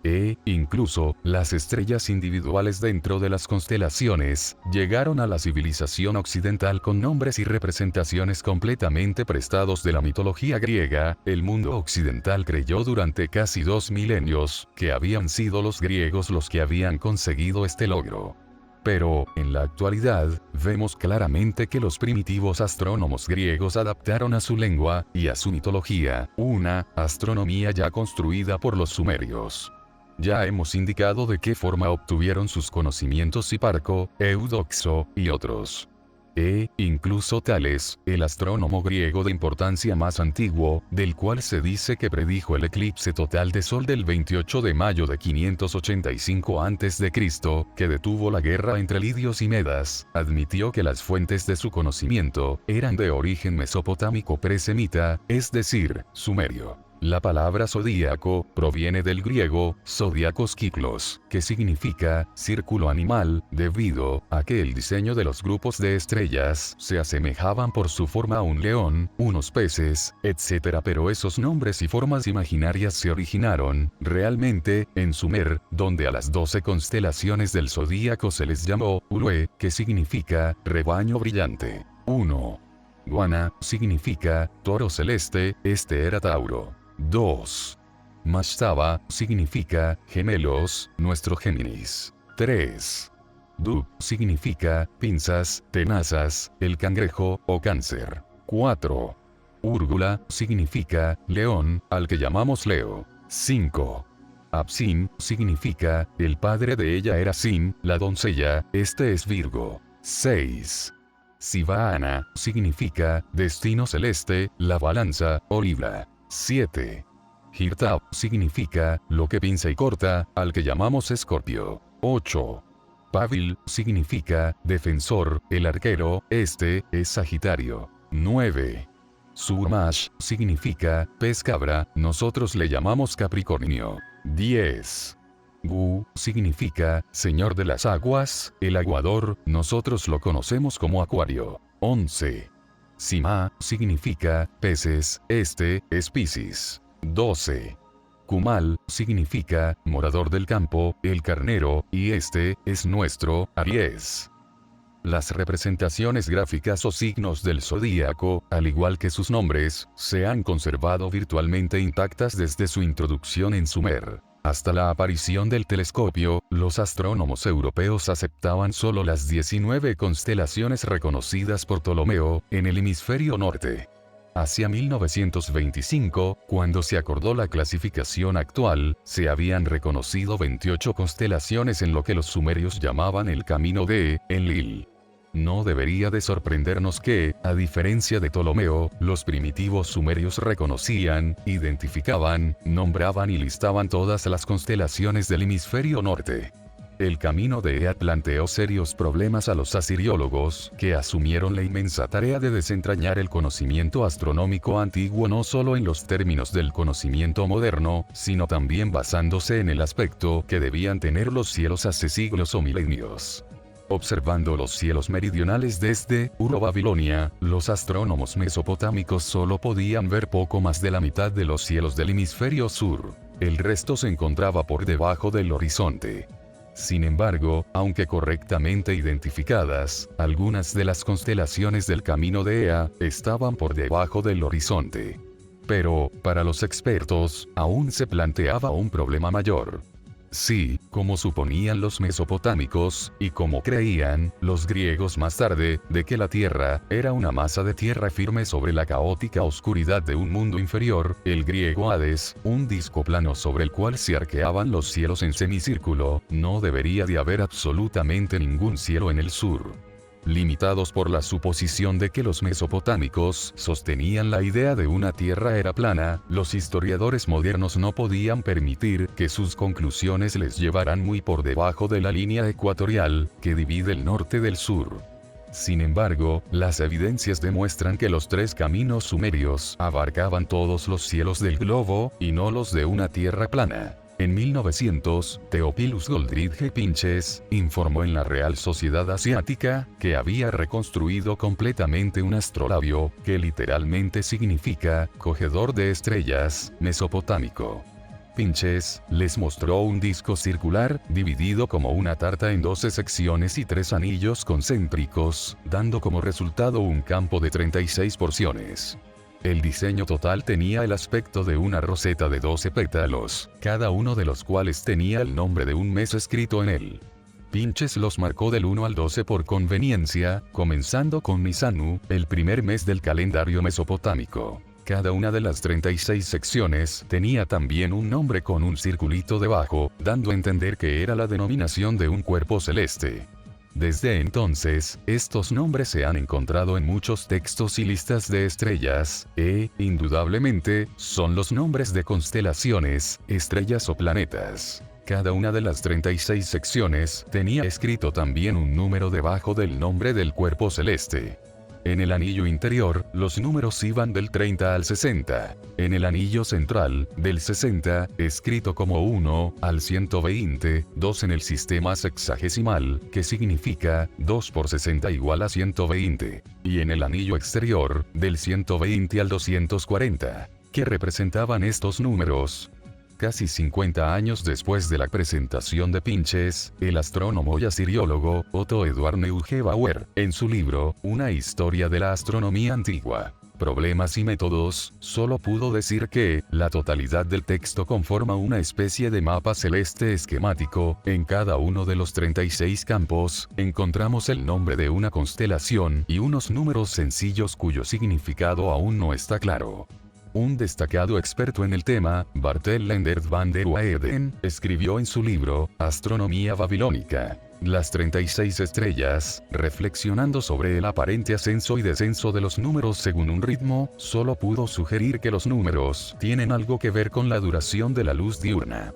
incluso las estrellas individuales dentro de las constelaciones, llegaron a la civilización occidental con nombres y representaciones completamente prestados de la mitología griega, el mundo occidental creyó durante casi 2 milenios que habían sido los griegos los que habían conseguido este logro. Pero, en la actualidad, vemos claramente que los primitivos astrónomos griegos adaptaron a su lengua, y a su mitología, una astronomía ya construida por los sumerios. Ya hemos indicado de qué forma obtuvieron sus conocimientos Hiparco, Eudoxo, y otros. Incluso Tales, el astrónomo griego de importancia más antiguo, del cual se dice que predijo el eclipse total de Sol del 28 de mayo de 585 a.C., que detuvo la guerra entre lidios y medas, admitió que las fuentes de su conocimiento eran de origen mesopotámico presemita, es decir, sumerio. La palabra zodíaco proviene del griego zodiacos kiklos, que significa círculo animal, debido a que el diseño de los grupos de estrellas se asemejaban por su forma a un león, unos peces, etc. Pero esos nombres y formas imaginarias se originaron, realmente, en Sumer, donde a las 12 constelaciones del zodíaco se les llamó Urue, que significa rebaño brillante. 1. Guana significa toro celeste, este era Tauro. 2. Mashtaba significa gemelos, nuestro Géminis. 3. Dub significa pinzas, tenazas, el cangrejo o cáncer. 4. Úrgula significa león, al que llamamos Leo. 5. Absin significa el padre de ella era Sin, la doncella, este es Virgo. 6. Sivana significa destino celeste, la balanza o libra. 7. Hirtab significa lo que pinza y corta, al que llamamos Escorpio. 8. Pavil significa defensor, el arquero, este es Sagitario. 9. Surmash significa pez cabra, nosotros le llamamos Capricornio. 10. Gu significa señor de las aguas, el aguador, nosotros lo conocemos como Acuario. 11. Sima significa peces, este es Piscis. 12. Kumal significa morador del campo, el carnero, y este es nuestro Aries. Las representaciones gráficas o signos del zodíaco, al igual que sus nombres, se han conservado virtualmente intactas desde su introducción en Sumer. Hasta la aparición del telescopio, los astrónomos europeos aceptaban solo las 19 constelaciones reconocidas por Ptolomeo, en el hemisferio norte. Hacia 1925, cuando se acordó la clasificación actual, se habían reconocido 28 constelaciones en lo que los sumerios llamaban el camino de Enlil. No debería de sorprendernos que, a diferencia de Ptolomeo, los primitivos sumerios reconocían, identificaban, nombraban y listaban todas las constelaciones del hemisferio norte. El camino de Ea planteó serios problemas a los asiriólogos, que asumieron la inmensa tarea de desentrañar el conocimiento astronómico antiguo no solo en los términos del conocimiento moderno, sino también basándose en el aspecto que debían tener los cielos hace siglos o milenios. Observando los cielos meridionales desde Babilonia, los astrónomos mesopotámicos solo podían ver poco más de la mitad de los cielos del hemisferio sur. El resto se encontraba por debajo del horizonte. Sin embargo, aunque correctamente identificadas, algunas de las constelaciones del camino de Ea estaban por debajo del horizonte. Pero, para los expertos, aún se planteaba un problema mayor. Sí, como suponían los mesopotámicos, y como creían los griegos más tarde, de que la Tierra era una masa de tierra firme sobre la caótica oscuridad de un mundo inferior, el griego Hades, un disco plano sobre el cual se arqueaban los cielos en semicírculo, no debería de haber absolutamente ningún cielo en el sur. Limitados por la suposición de que los mesopotámicos sostenían la idea de una tierra era plana, los historiadores modernos no podían permitir que sus conclusiones les llevaran muy por debajo de la línea ecuatorial, que divide el norte del sur. Sin embargo, las evidencias demuestran que los tres caminos sumerios abarcaban todos los cielos del globo, y no los de una tierra plana. En 1900, Theophilus Goldrake Pinches informó en la Real Sociedad Asiática que había reconstruido completamente un astrolabio, que literalmente significa cogedor de estrellas, mesopotámico. Pinches les mostró un disco circular, dividido como una tarta en 12 secciones y 3 anillos concéntricos, dando como resultado un campo de 36 porciones. El diseño total tenía el aspecto de una roseta de 12 pétalos, cada uno de los cuales tenía el nombre de un mes escrito en él. Pinches los marcó del 1 al 12 por conveniencia, comenzando con Nisanu, el primer mes del calendario mesopotámico. Cada una de las 36 secciones tenía también un nombre con un circulito debajo, dando a entender que era la denominación de un cuerpo celeste. Desde entonces, estos nombres se han encontrado en muchos textos y listas de estrellas, indudablemente, son los nombres de constelaciones, estrellas o planetas. Cada una de las 36 secciones tenía escrito también un número debajo del nombre del cuerpo celeste. En el anillo interior, los números iban del 30 al 60. En el anillo central, del 60, escrito como 1, al 120, 2 en el sistema sexagesimal, que significa 2 por 60 igual a 120. Y en el anillo exterior, del 120 al 240. ¿Qué representaban estos números? Casi 50 años después de la presentación de Pinches, el astrónomo y asiriólogo Otto Eduard Neugebauer, en su libro, Una historia de la astronomía antigua, Problemas y métodos, solo pudo decir que, la totalidad del texto conforma una especie de mapa celeste esquemático, en cada uno de los 36 campos, encontramos el nombre de una constelación y unos números sencillos cuyo significado aún no está claro. Un destacado experto en el tema, Bartel Leendert van der Waerden, escribió en su libro, Astronomía Babilónica, las 36 estrellas, reflexionando sobre el aparente ascenso y descenso de los números según un ritmo, solo pudo sugerir que los números tienen algo que ver con la duración de la luz diurna.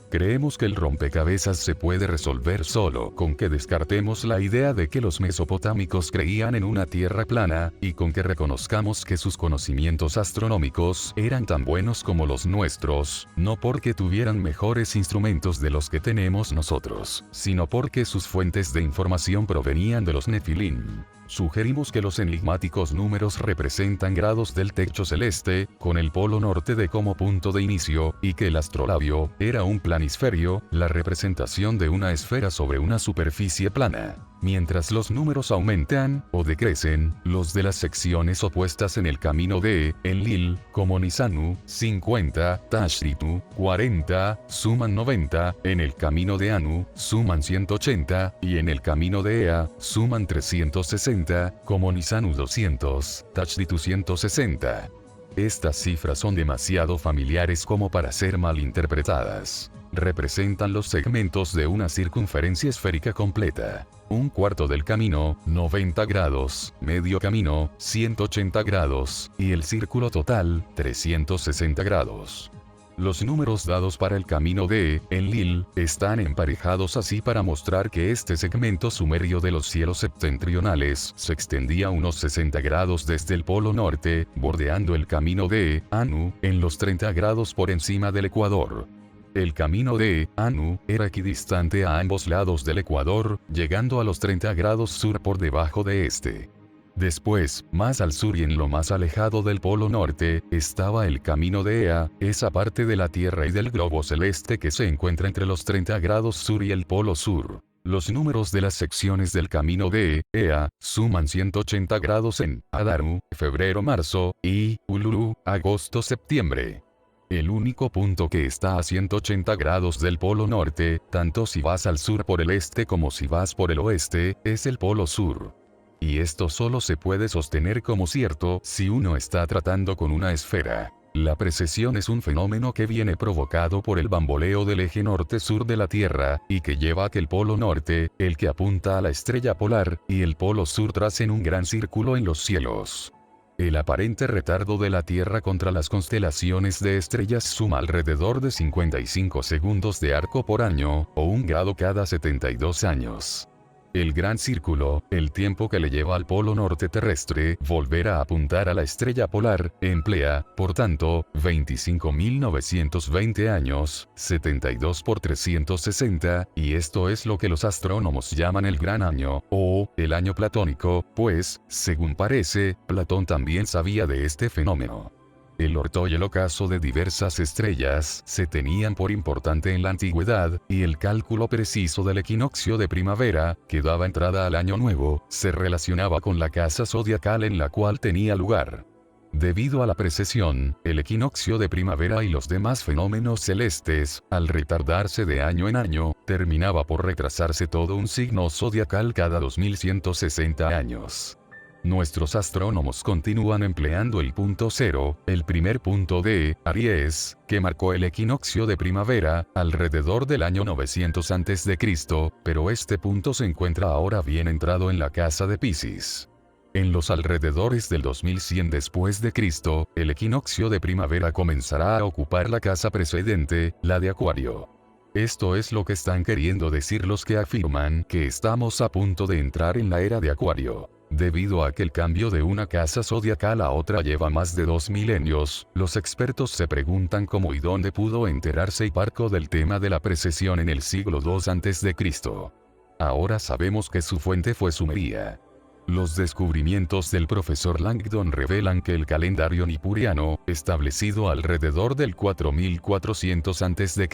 Creemos que el rompecabezas se puede resolver solo con que descartemos la idea de que los mesopotámicos creían en una tierra plana, y con que reconozcamos que sus conocimientos astronómicos eran tan buenos como los nuestros, no porque tuvieran mejores instrumentos de los que tenemos nosotros, sino porque sus fuentes de información provenían de los Nefilim. Sugerimos que los enigmáticos números representan grados del techo celeste, con el polo norte de como punto de inicio, y que el astrolabio era un planisferio, la representación de una esfera sobre una superficie plana. Mientras los números aumentan, o decrecen, los de las secciones opuestas en el camino de Enlil, como Nisanu, 50, Tashritu, 40, suman 90, en el camino de Anu, suman 180, y en el camino de Ea, suman 360, como Nisanu 200, Tashritu 160. Estas cifras son demasiado familiares como para ser malinterpretadas. Representan los segmentos de una circunferencia esférica completa. Un cuarto del camino, 90 grados, medio camino, 180 grados, y el círculo total, 360 grados. Los números dados para el camino de Enlil están emparejados así para mostrar que este segmento sumerio de los cielos septentrionales se extendía unos 60 grados desde el polo norte, bordeando el camino de Anu, en los 30 grados por encima del ecuador. El camino de Anu era equidistante a ambos lados del ecuador, llegando a los 30 grados sur por debajo de este. Después, más al sur y en lo más alejado del polo norte, estaba el camino de Ea, esa parte de la Tierra y del globo celeste que se encuentra entre los 30 grados sur y el polo sur. Los números de las secciones del camino de Ea suman 180 grados en Adaru, febrero-marzo, y Uluru, agosto-septiembre. El único punto que está a 180 grados del polo norte, tanto si vas al sur por el este como si vas por el oeste, es el polo sur. Y esto solo se puede sostener como cierto si uno está tratando con una esfera. La precesión es un fenómeno que viene provocado por el bamboleo del eje norte-sur de la Tierra, y que lleva a que el polo norte, el que apunta a la estrella polar, y el polo sur tracen un gran círculo en los cielos. El aparente retardo de la Tierra contra las constelaciones de estrellas suma alrededor de 55 segundos de arco por año, o 1 grado cada 72 años. El gran círculo, el tiempo que le lleva al polo norte terrestre volver a apuntar a la estrella polar, emplea, por tanto, 25.920 años, 72 por 360, y esto es lo que los astrónomos llaman el gran año, o el año platónico, pues, según parece, Platón también sabía de este fenómeno. El orto y el ocaso de diversas estrellas se tenían por importante en la antigüedad, y el cálculo preciso del equinoccio de primavera, que daba entrada al año nuevo, se relacionaba con la casa zodiacal en la cual tenía lugar. Debido a la precesión, el equinoccio de primavera y los demás fenómenos celestes, al retardarse de año en año, terminaba por retrasarse todo un signo zodiacal cada 2160 años. Nuestros astrónomos continúan empleando el punto cero, el primer punto de Aries, que marcó el equinoccio de primavera, alrededor del año 900 a.C., pero este punto se encuentra ahora bien entrado en la casa de Piscis. En los alrededores del 2100 después de Cristo, el equinoccio de primavera comenzará a ocupar la casa precedente, la de Acuario. Esto es lo que están queriendo decir los que afirman que estamos a punto de entrar en la era de Acuario. Debido a que el cambio de una casa zodiacal a otra lleva más de 2 milenios, los expertos se preguntan cómo y dónde pudo enterarse Hiparco del tema de la precesión en el siglo II a.C. Ahora sabemos que su fuente fue Sumeria. Los descubrimientos del profesor Langdon revelan que el calendario nipuriano, establecido alrededor del 4400 a.C.,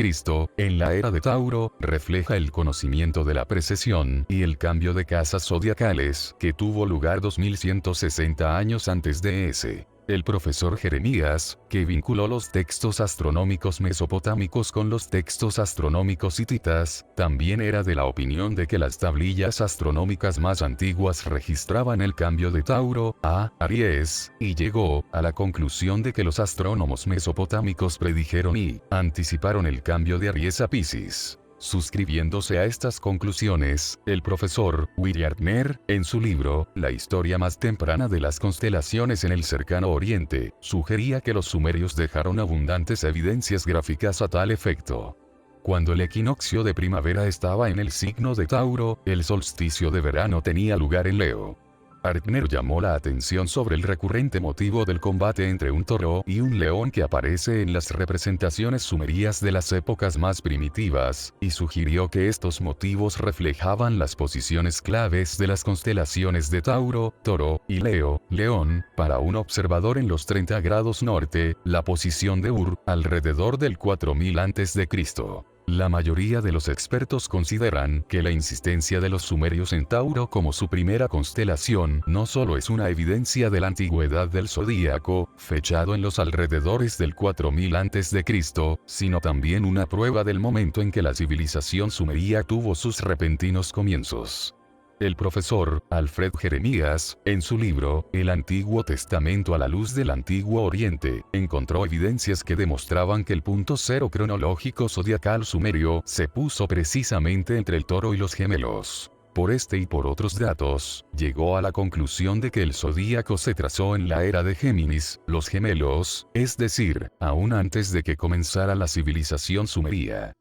en la era de Tauro, refleja el conocimiento de la precesión y el cambio de casas zodiacales, que tuvo lugar 2160 años antes de ese. El profesor Jeremías, que vinculó los textos astronómicos mesopotámicos con los textos astronómicos hititas, también era de la opinión de que las tablillas astronómicas más antiguas registraban el cambio de Tauro a Aries, y llegó a la conclusión de que los astrónomos mesopotámicos predijeron y anticiparon el cambio de Aries a Piscis. Suscribiéndose a estas conclusiones, el profesor William Mer, en su libro, La historia más temprana de las constelaciones en el cercano oriente, sugería que los sumerios dejaron abundantes evidencias gráficas a tal efecto. Cuando el equinoccio de primavera estaba en el signo de Tauro, el solsticio de verano tenía lugar en Leo. Artner llamó la atención sobre el recurrente motivo del combate entre un toro y un león que aparece en las representaciones sumerias de las épocas más primitivas, y sugirió que estos motivos reflejaban las posiciones claves de las constelaciones de Tauro, Toro, y Leo, León, para un observador en los 30 grados norte, la posición de Ur, alrededor del 4000 a.C. La mayoría de los expertos consideran que la insistencia de los sumerios en Tauro como su primera constelación no solo es una evidencia de la antigüedad del zodíaco, fechado en los alrededores del 4000 a.C., sino también una prueba del momento en que la civilización sumeria tuvo sus repentinos comienzos. El profesor Alfred Jeremías, en su libro El Antiguo Testamento a la luz del Antiguo Oriente, encontró evidencias que demostraban que el punto cero cronológico zodiacal sumerio se puso precisamente entre el Toro y los Gemelos. Por este y por otros datos, llegó a la conclusión de que el zodíaco se trazó en la era de Géminis, los Gemelos, es decir, aún antes de que comenzara la civilización sumeria.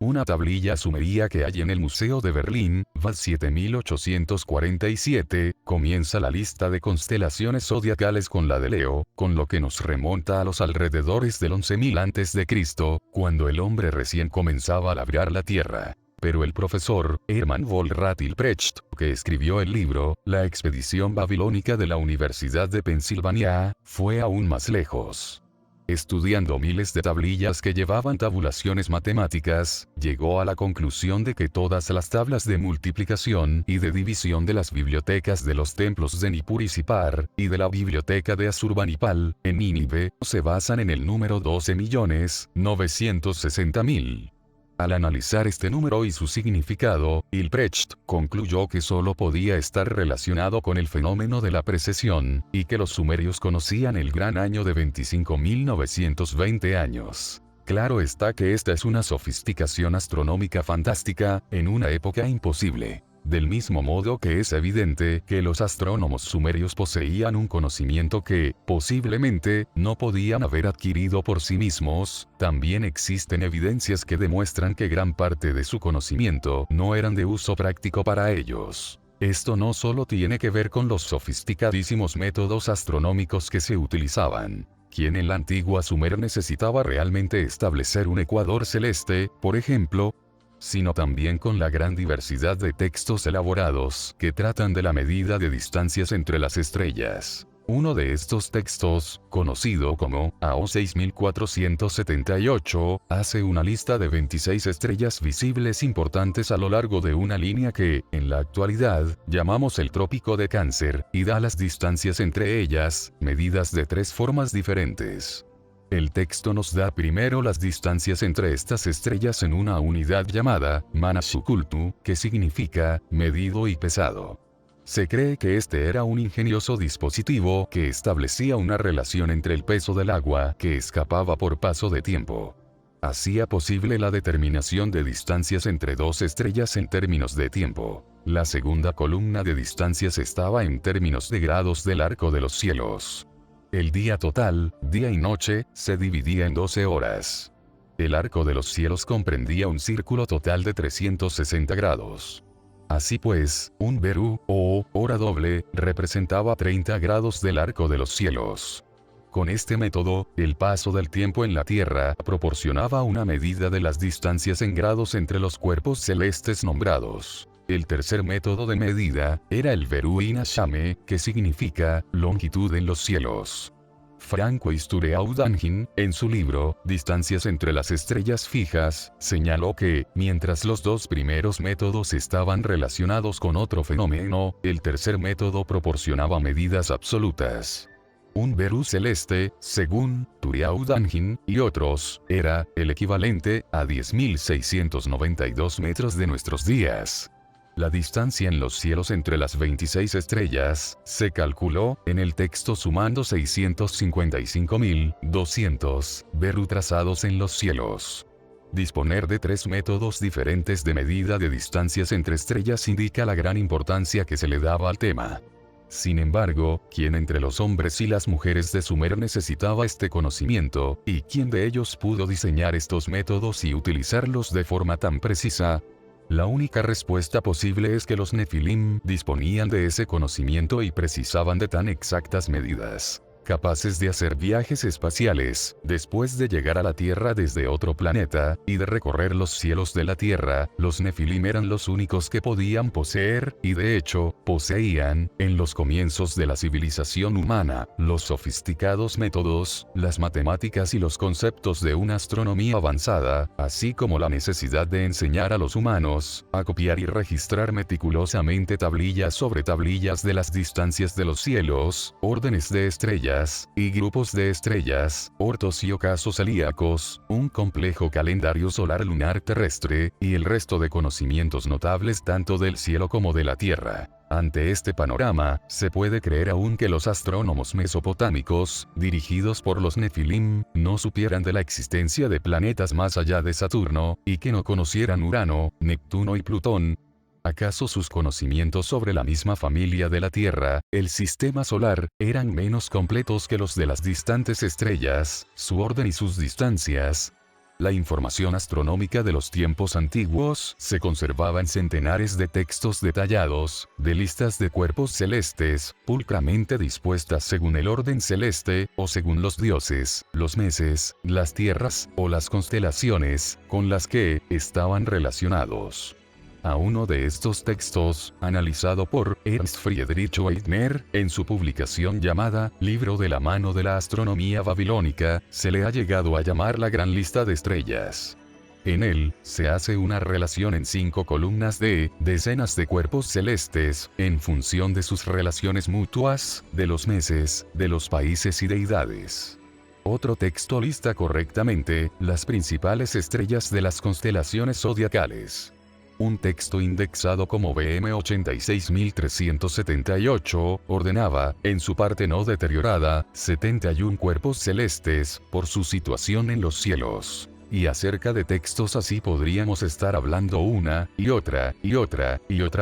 Una tablilla sumeria que hay en el Museo de Berlín, VAD 7847, comienza la lista de constelaciones zodiacales con la de Leo, con lo que nos remonta a los alrededores del 11.000 a.C., cuando el hombre recién comenzaba a labrar la tierra. Pero el profesor Hermann Vollrath-Hilprecht, que escribió el libro La expedición babilónica de la Universidad de Pensilvania, fue aún más lejos. estudiando miles de tablillas que llevaban tabulaciones matemáticas, llegó a la conclusión de que todas las tablas de multiplicación y de división de las bibliotecas de los templos de Nippur y Sipar, y de la biblioteca de Asurbanipal, en Nínive, se basan en el número 12.960.000. Al analizar este número y su significado, Hilprecht concluyó que solo podía estar relacionado con el fenómeno de la precesión, y que los sumerios conocían el gran año de 25.920 años. Claro está que esta es una sofisticación astronómica fantástica, en una época imposible. Del mismo modo que es evidente que los astrónomos sumerios poseían un conocimiento que, posiblemente, no podían haber adquirido por sí mismos, también existen evidencias que demuestran que gran parte de su conocimiento no eran de uso práctico para ellos. Esto no solo tiene que ver con los sofisticadísimos métodos astronómicos que se utilizaban. Quien en la antigua Sumer necesitaba realmente establecer un ecuador celeste, por ejemplo, sino también con la gran diversidad de textos elaborados que tratan de la medida de distancias entre las estrellas. Uno de estos textos, conocido como AO 6478, hace una lista de 26 estrellas visibles importantes a lo largo de una línea que, en la actualidad, llamamos el Trópico de Cáncer, y da las distancias entre ellas, medidas de 3 formas diferentes. El texto nos da primero las distancias entre estas estrellas en una unidad llamada Manashukultu, que significa medido y pesado. Se cree que este era un ingenioso dispositivo que establecía una relación entre el peso del agua que escapaba por paso de tiempo. Hacía posible la determinación de distancias entre dos estrellas en términos de tiempo. La segunda columna de distancias estaba en términos de grados del arco de los cielos. El día total, día y noche, se dividía en 12 horas. El arco de los cielos comprendía un círculo total de 360 grados. Así pues, un Beru, o hora doble, representaba 30 grados del arco de los cielos. Con este método, el paso del tiempo en la Tierra proporcionaba una medida de las distancias en grados entre los cuerpos celestes nombrados. El tercer método de medida era el Beru Inashame, que significa longitud en los cielos. Franco Istureaudangin, en su libro Distancias entre las estrellas fijas, señaló que, mientras los dos primeros métodos estaban relacionados con otro fenómeno, el tercer método proporcionaba medidas absolutas. Un Beru celeste, según Tureaudangin y otros, era el equivalente a 10.692 metros de nuestros días. La distancia en los cielos entre las 26 estrellas se calculó en el texto sumando 655.200 Beru trazados en los cielos. Disponer de 3 métodos diferentes de medida de distancias entre estrellas indica la gran importancia que se le daba al tema. Sin embargo, ¿quién entre los hombres y las mujeres de Sumer necesitaba este conocimiento, y quién de ellos pudo diseñar estos métodos y utilizarlos de forma tan precisa? La única respuesta posible es que los Nefilim disponían de ese conocimiento y precisaban de tan exactas medidas. Capaces de hacer viajes espaciales, después de llegar a la Tierra desde otro planeta, y de recorrer los cielos de la Tierra, los Nefilim eran los únicos que podían poseer, y de hecho, poseían, en los comienzos de la civilización humana, los sofisticados métodos, las matemáticas y los conceptos de una astronomía avanzada, así como la necesidad de enseñar a los humanos, a copiar y registrar meticulosamente tablillas sobre tablillas de las distancias de los cielos, órdenes de estrellas, y grupos de estrellas, ortos y ocasos celíacos, un complejo calendario solar lunar terrestre, y el resto de conocimientos notables tanto del cielo como de la Tierra. Ante este panorama, se puede creer aún que los astrónomos mesopotámicos, dirigidos por los Nefilim, no supieran de la existencia de planetas más allá de Saturno, y que no conocieran Urano, Neptuno y Plutón. ¿Acaso sus conocimientos sobre la misma familia de la Tierra, el sistema solar, eran menos completos que los de las distantes estrellas, su orden y sus distancias? La información astronómica de los tiempos antiguos se conservaba en centenares de textos detallados, de listas de cuerpos celestes, pulcramente dispuestas según el orden celeste, o según los dioses, los meses, las tierras, o las constelaciones, con las que estaban relacionados. a uno de estos textos, analizado por Ernst Friedrich Weidner, en su publicación llamada Libro de la mano de la astronomía babilónica, se le ha llegado a llamar la Gran Lista de Estrellas. En él, se hace una relación en 5 columnas de decenas de cuerpos celestes, en función de sus relaciones mutuas, de los meses, de los países y deidades. Otro texto lista correctamente las principales estrellas de las constelaciones zodiacales. Un texto indexado como BM 86378 ordenaba, en su parte no deteriorada, 71 cuerpos celestes, por su situación en los cielos. Y acerca de textos así podríamos estar hablando una, y otra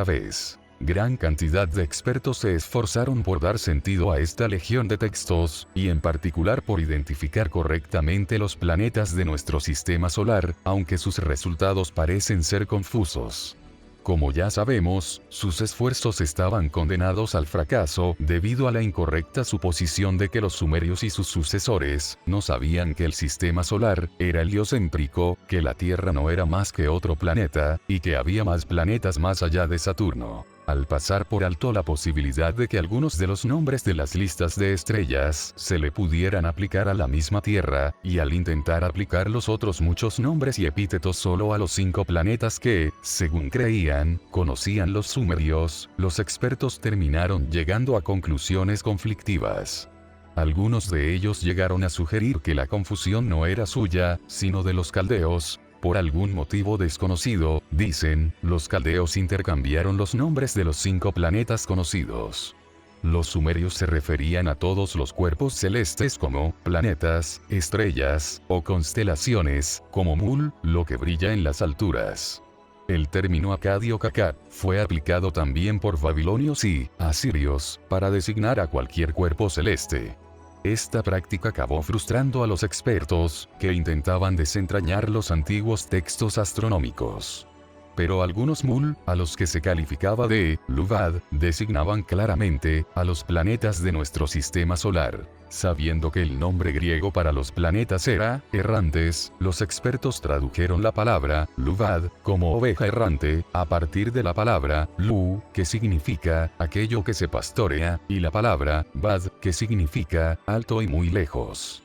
vez. Gran cantidad de expertos se esforzaron por dar sentido a esta legión de textos, y en particular por identificar correctamente los planetas de nuestro sistema solar, aunque sus resultados parecen ser confusos. Como ya sabemos, sus esfuerzos estaban condenados al fracaso debido a la incorrecta suposición de que los sumerios y sus sucesores no sabían que el sistema solar era heliocéntrico, que la Tierra no era más que otro planeta, y que había más planetas más allá de Saturno. Al pasar por alto la posibilidad de que algunos de los nombres de las listas de estrellas se le pudieran aplicar a la misma Tierra, y al intentar aplicar los otros muchos nombres y epítetos solo a los 5 planetas que, según creían, conocían los sumerios, los expertos terminaron llegando a conclusiones conflictivas. Algunos de ellos llegaron a sugerir que la confusión no era suya, sino de los caldeos. Por algún motivo desconocido, dicen, los caldeos intercambiaron los nombres de los 5 planetas conocidos. Los sumerios se referían a todos los cuerpos celestes como planetas, estrellas, o constelaciones, como Mul, lo que brilla en las alturas. El término acadio Kakat fue aplicado también por babilonios y asirios, para designar a cualquier cuerpo celeste. Esta práctica acabó frustrando a los expertos, que intentaban desentrañar los antiguos textos astronómicos. Pero algunos Mul, a los que se calificaba de Luvad, designaban claramente a los planetas de nuestro sistema solar. Sabiendo que el nombre griego para los planetas era errantes, los expertos tradujeron la palabra Luvad como oveja errante, a partir de la palabra Lu, que significa aquello que se pastorea, y la palabra Vad, que significa alto y muy lejos.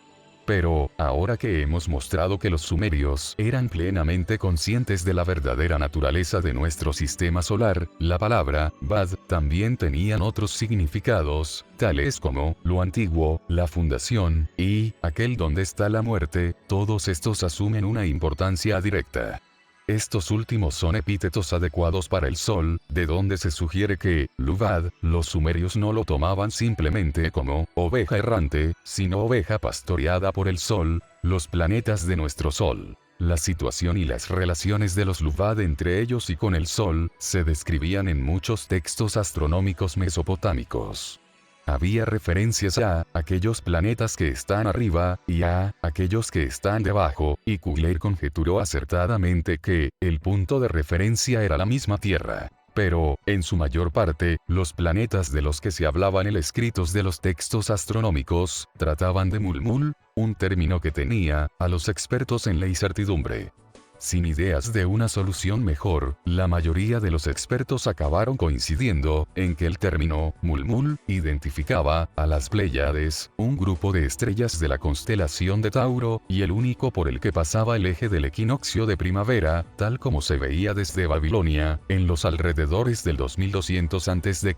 Pero, ahora que hemos mostrado que los sumerios eran plenamente conscientes de la verdadera naturaleza de nuestro sistema solar, la palabra Vad también tenían otros significados, tales como lo antiguo, la fundación, y aquel donde está la muerte. Todos estos asumen una importancia directa. Estos últimos son epítetos adecuados para el Sol, de donde se sugiere que, Luvad, los sumerios no lo tomaban simplemente como oveja errante, sino oveja pastoreada por el Sol, los planetas de nuestro Sol. La situación y las relaciones de los Luvad entre ellos y con el Sol se describían en muchos textos astronómicos mesopotámicos. Había referencias a aquellos planetas que están arriba, y a aquellos que están debajo, y Kugler conjeturó acertadamente que el punto de referencia era la misma Tierra. Pero, en su mayor parte, los planetas de los que se hablaban en escritos de los textos astronómicos, trataban de Mulmul, un término que tenía a los expertos en la incertidumbre. Sin ideas de una solución mejor, la mayoría de los expertos acabaron coincidiendo en que el término Mulmul identificaba a las Pléyades, un grupo de estrellas de la constelación de Tauro, y el único por el que pasaba el eje del equinoccio de primavera, tal como se veía desde Babilonia, en los alrededores del 2200 a.C.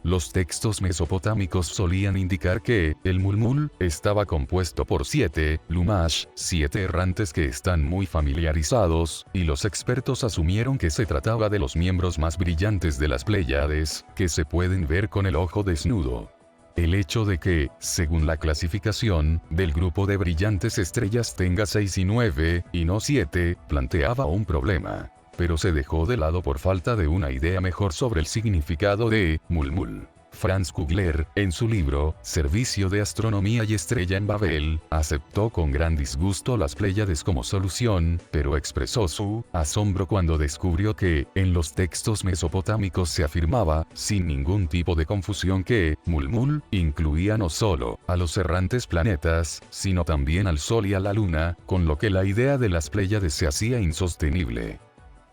Los textos mesopotámicos solían indicar que el Mulmul estaba compuesto por 7 Lumash, 7 errantes que están muy familiarizados, y los expertos asumieron que se trataba de los miembros más brillantes de las Pléyades, que se pueden ver con el ojo desnudo. El hecho de que, según la clasificación, del grupo de brillantes estrellas tenga 6 y 9, y no 7, planteaba un problema. Pero se dejó de lado por falta de una idea mejor sobre el significado de Mulmul. Franz Kugler, en su libro, Servicio de Astronomía y Estrella en Babel, aceptó con gran disgusto las Pléyades como solución, pero expresó su asombro cuando descubrió que, en los textos mesopotámicos se afirmaba, sin ningún tipo de confusión que, Mulmul, incluía no solo a los errantes planetas, sino también al Sol y a la Luna, con lo que la idea de las Pléyades se hacía insostenible.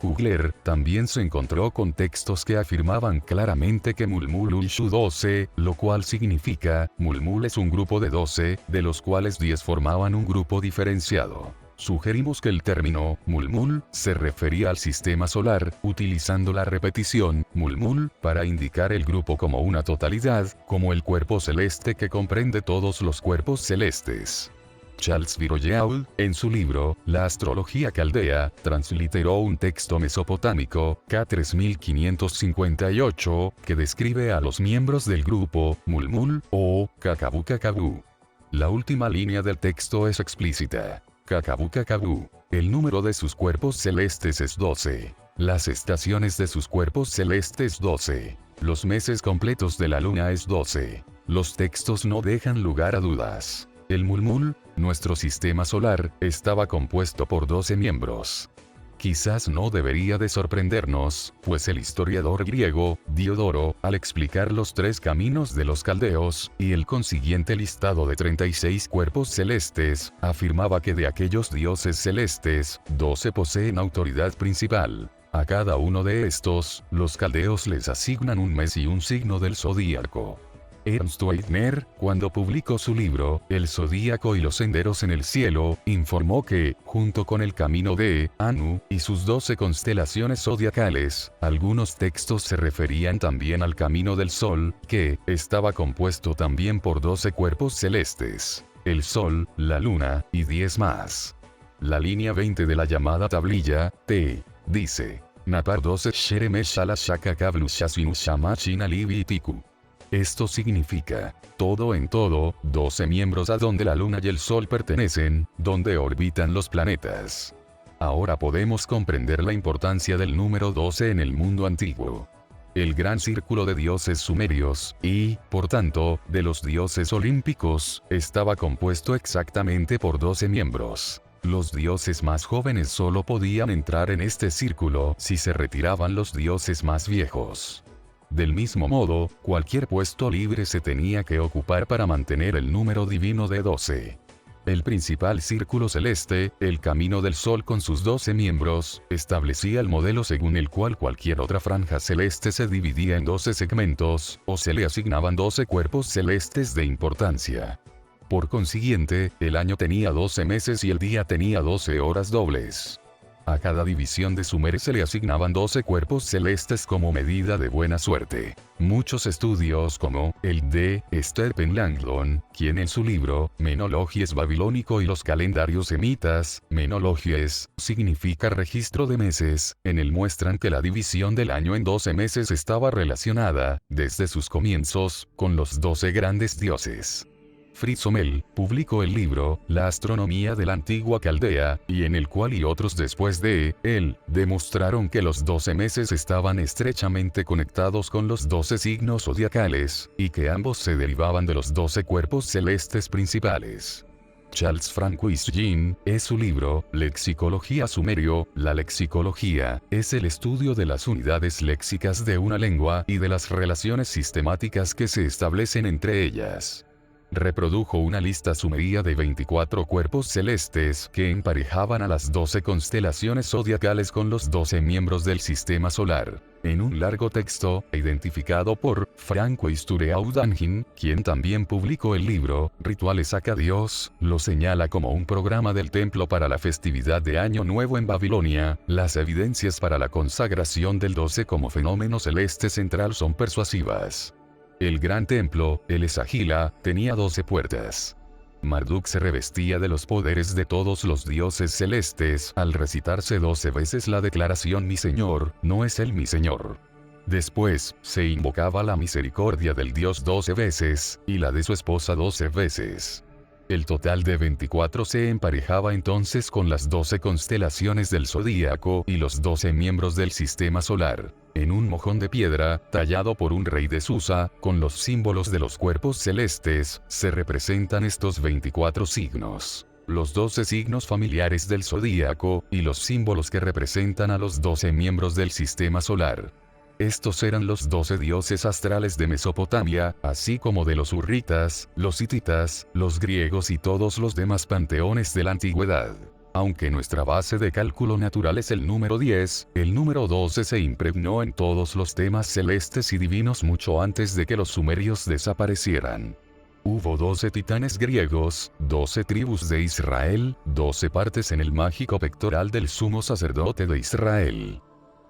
Kugler también se encontró con textos que afirmaban claramente que Mulmul Ulshu 12, lo cual significa, Mulmul es un grupo de 12, de los cuales 10 formaban un grupo diferenciado. Sugerimos que el término Mulmul se refería al sistema solar, utilizando la repetición Mulmul para indicar el grupo como una totalidad, como el cuerpo celeste que comprende todos los cuerpos celestes. Charles Viroyaud, en su libro, La astrología caldea, transliteró un texto mesopotámico, K3558, que describe a los miembros del grupo, Mulmul, o, Kakabu Kakabu. La última línea del texto es explícita. Kakabu Kakabu. El número de sus cuerpos celestes es 12. Las estaciones de sus cuerpos celestes 12. Los meses completos de la luna es 12. Los textos no dejan lugar a dudas. El Mulmul, nuestro sistema solar, estaba compuesto por 12 miembros. Quizás no debería de sorprendernos, pues el historiador griego, Diodoro, al explicar los 3 caminos de los caldeos, y el consiguiente listado de 36 cuerpos celestes, afirmaba que de aquellos dioses celestes, 12 poseen autoridad principal. A cada uno de estos, los caldeos les asignan un mes y un signo del zodíaco. Ernst Weidner, cuando publicó su libro, El Zodíaco y los Senderos en el Cielo, informó que, junto con el camino de Anu, y sus 12 constelaciones zodiacales, algunos textos se referían también al camino del Sol, que, estaba compuesto también por 12 cuerpos celestes. El Sol, la Luna, y 10 más. La línea 20 de la llamada tablilla, T, dice, Napar 12 Sheremesh Shala Shaka Kablu Shasinu Shamachina Libi Tiku. Esto significa, todo en todo, 12 miembros a donde la luna y el sol pertenecen, donde orbitan los planetas. Ahora podemos comprender la importancia del número 12 en el mundo antiguo. El gran círculo de dioses sumerios, y, por tanto, de los dioses olímpicos, estaba compuesto exactamente por 12 miembros. Los dioses más jóvenes solo podían entrar en este círculo si se retiraban los dioses más viejos. Del mismo modo, cualquier puesto libre se tenía que ocupar para mantener el número divino de 12. El principal círculo celeste, el camino del Sol con sus 12 miembros, establecía el modelo según el cual cualquier otra franja celeste se dividía en 12 segmentos, o se le asignaban 12 cuerpos celestes de importancia. Por consiguiente, el año tenía 12 meses y el día tenía 12 horas dobles. A cada división de Sumer se le asignaban 12 cuerpos celestes como medida de buena suerte. Muchos estudios como el de Stephen Langdon, quien en su libro Menologies babilónico y los calendarios semitas, Menologies, significa registro de meses, en él muestran que la división del año en 12 meses estaba relacionada, desde sus comienzos, con los 12 grandes dioses. Fritz Hommel publicó el libro La astronomía de la antigua Caldea, y en el cual y otros después de él, demostraron que los 12 meses estaban estrechamente conectados con los 12 signos zodiacales, y que ambos se derivaban de los 12 cuerpos celestes principales. Charles Francois Jean, es su libro, Lexicología Sumerio. La lexicología es el estudio de las unidades léxicas de una lengua y de las relaciones sistemáticas que se establecen entre ellas. Reprodujo una lista sumeria de 24 cuerpos celestes que emparejaban a las 12 constelaciones zodiacales con los 12 miembros del sistema solar. En un largo texto, identificado por Francois Tureaud-Angin, quien también publicó el libro Rituales Acadios, lo señala como un programa del templo para la festividad de Año Nuevo en Babilonia. Las evidencias para la consagración del 12 como fenómeno celeste central son persuasivas. El gran templo, el Esagila, tenía 12 puertas. Marduk se revestía de los poderes de todos los dioses celestes al recitarse 12 veces la declaración Mi Señor, no es Él mi Señor. Después, se invocaba la misericordia del dios 12 veces, y la de su esposa 12 veces. El total de 24 se emparejaba entonces con las 12 constelaciones del zodíaco y los 12 miembros del sistema solar. En un mojón de piedra, tallado por un rey de Susa, con los símbolos de los cuerpos celestes, se representan estos 24 signos. Los 12 signos familiares del zodíaco, y los símbolos que representan a los 12 miembros del sistema solar. Estos eran los 12 dioses astrales de Mesopotamia, así como de los hurritas, los hititas, los griegos y todos los demás panteones de la antigüedad. Aunque nuestra base de cálculo natural es el número 10, el número 12 se impregnó en todos los temas celestes y divinos mucho antes de que los sumerios desaparecieran. Hubo 12 titanes griegos, 12 tribus de Israel, 12 partes en el mágico pectoral del sumo sacerdote de Israel.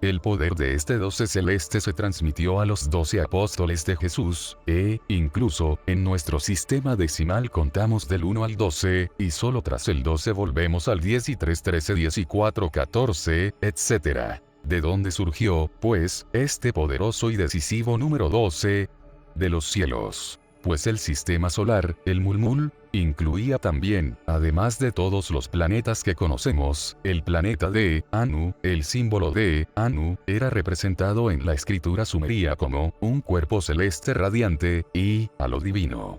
El poder de este 12 celeste se transmitió a los 12 apóstoles de Jesús, incluso, en nuestro sistema decimal contamos del 1 al 12, y solo tras el 12 volvemos al 10 y 3 13 10 y 4 14, etc. ¿De dónde surgió, pues, este poderoso y decisivo número 12? De los cielos. Pues el sistema solar, el Mulmul, incluía también, además de todos los planetas que conocemos, el planeta de Anu. El símbolo de Anu era representado en la escritura sumeria como un cuerpo celeste radiante y a lo divino.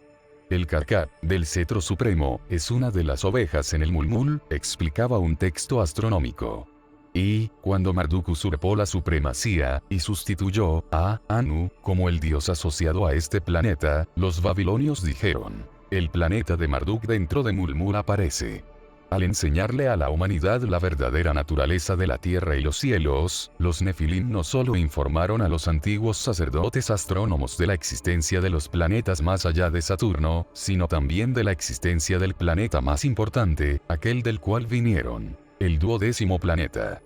El Karkat, del cetro supremo, es una de las ovejas en el Mulmul, explicaba un texto astronómico. Y, cuando Marduk usurpó la supremacía, y sustituyó a Anu como el dios asociado a este planeta, los babilonios dijeron: el planeta de Marduk dentro de Mulmul aparece. Al enseñarle a la humanidad la verdadera naturaleza de la tierra y los cielos, los Nefilim no solo informaron a los antiguos sacerdotes astrónomos de la existencia de los planetas más allá de Saturno, sino también de la existencia del planeta más importante, aquel del cual vinieron, el 12º planeta.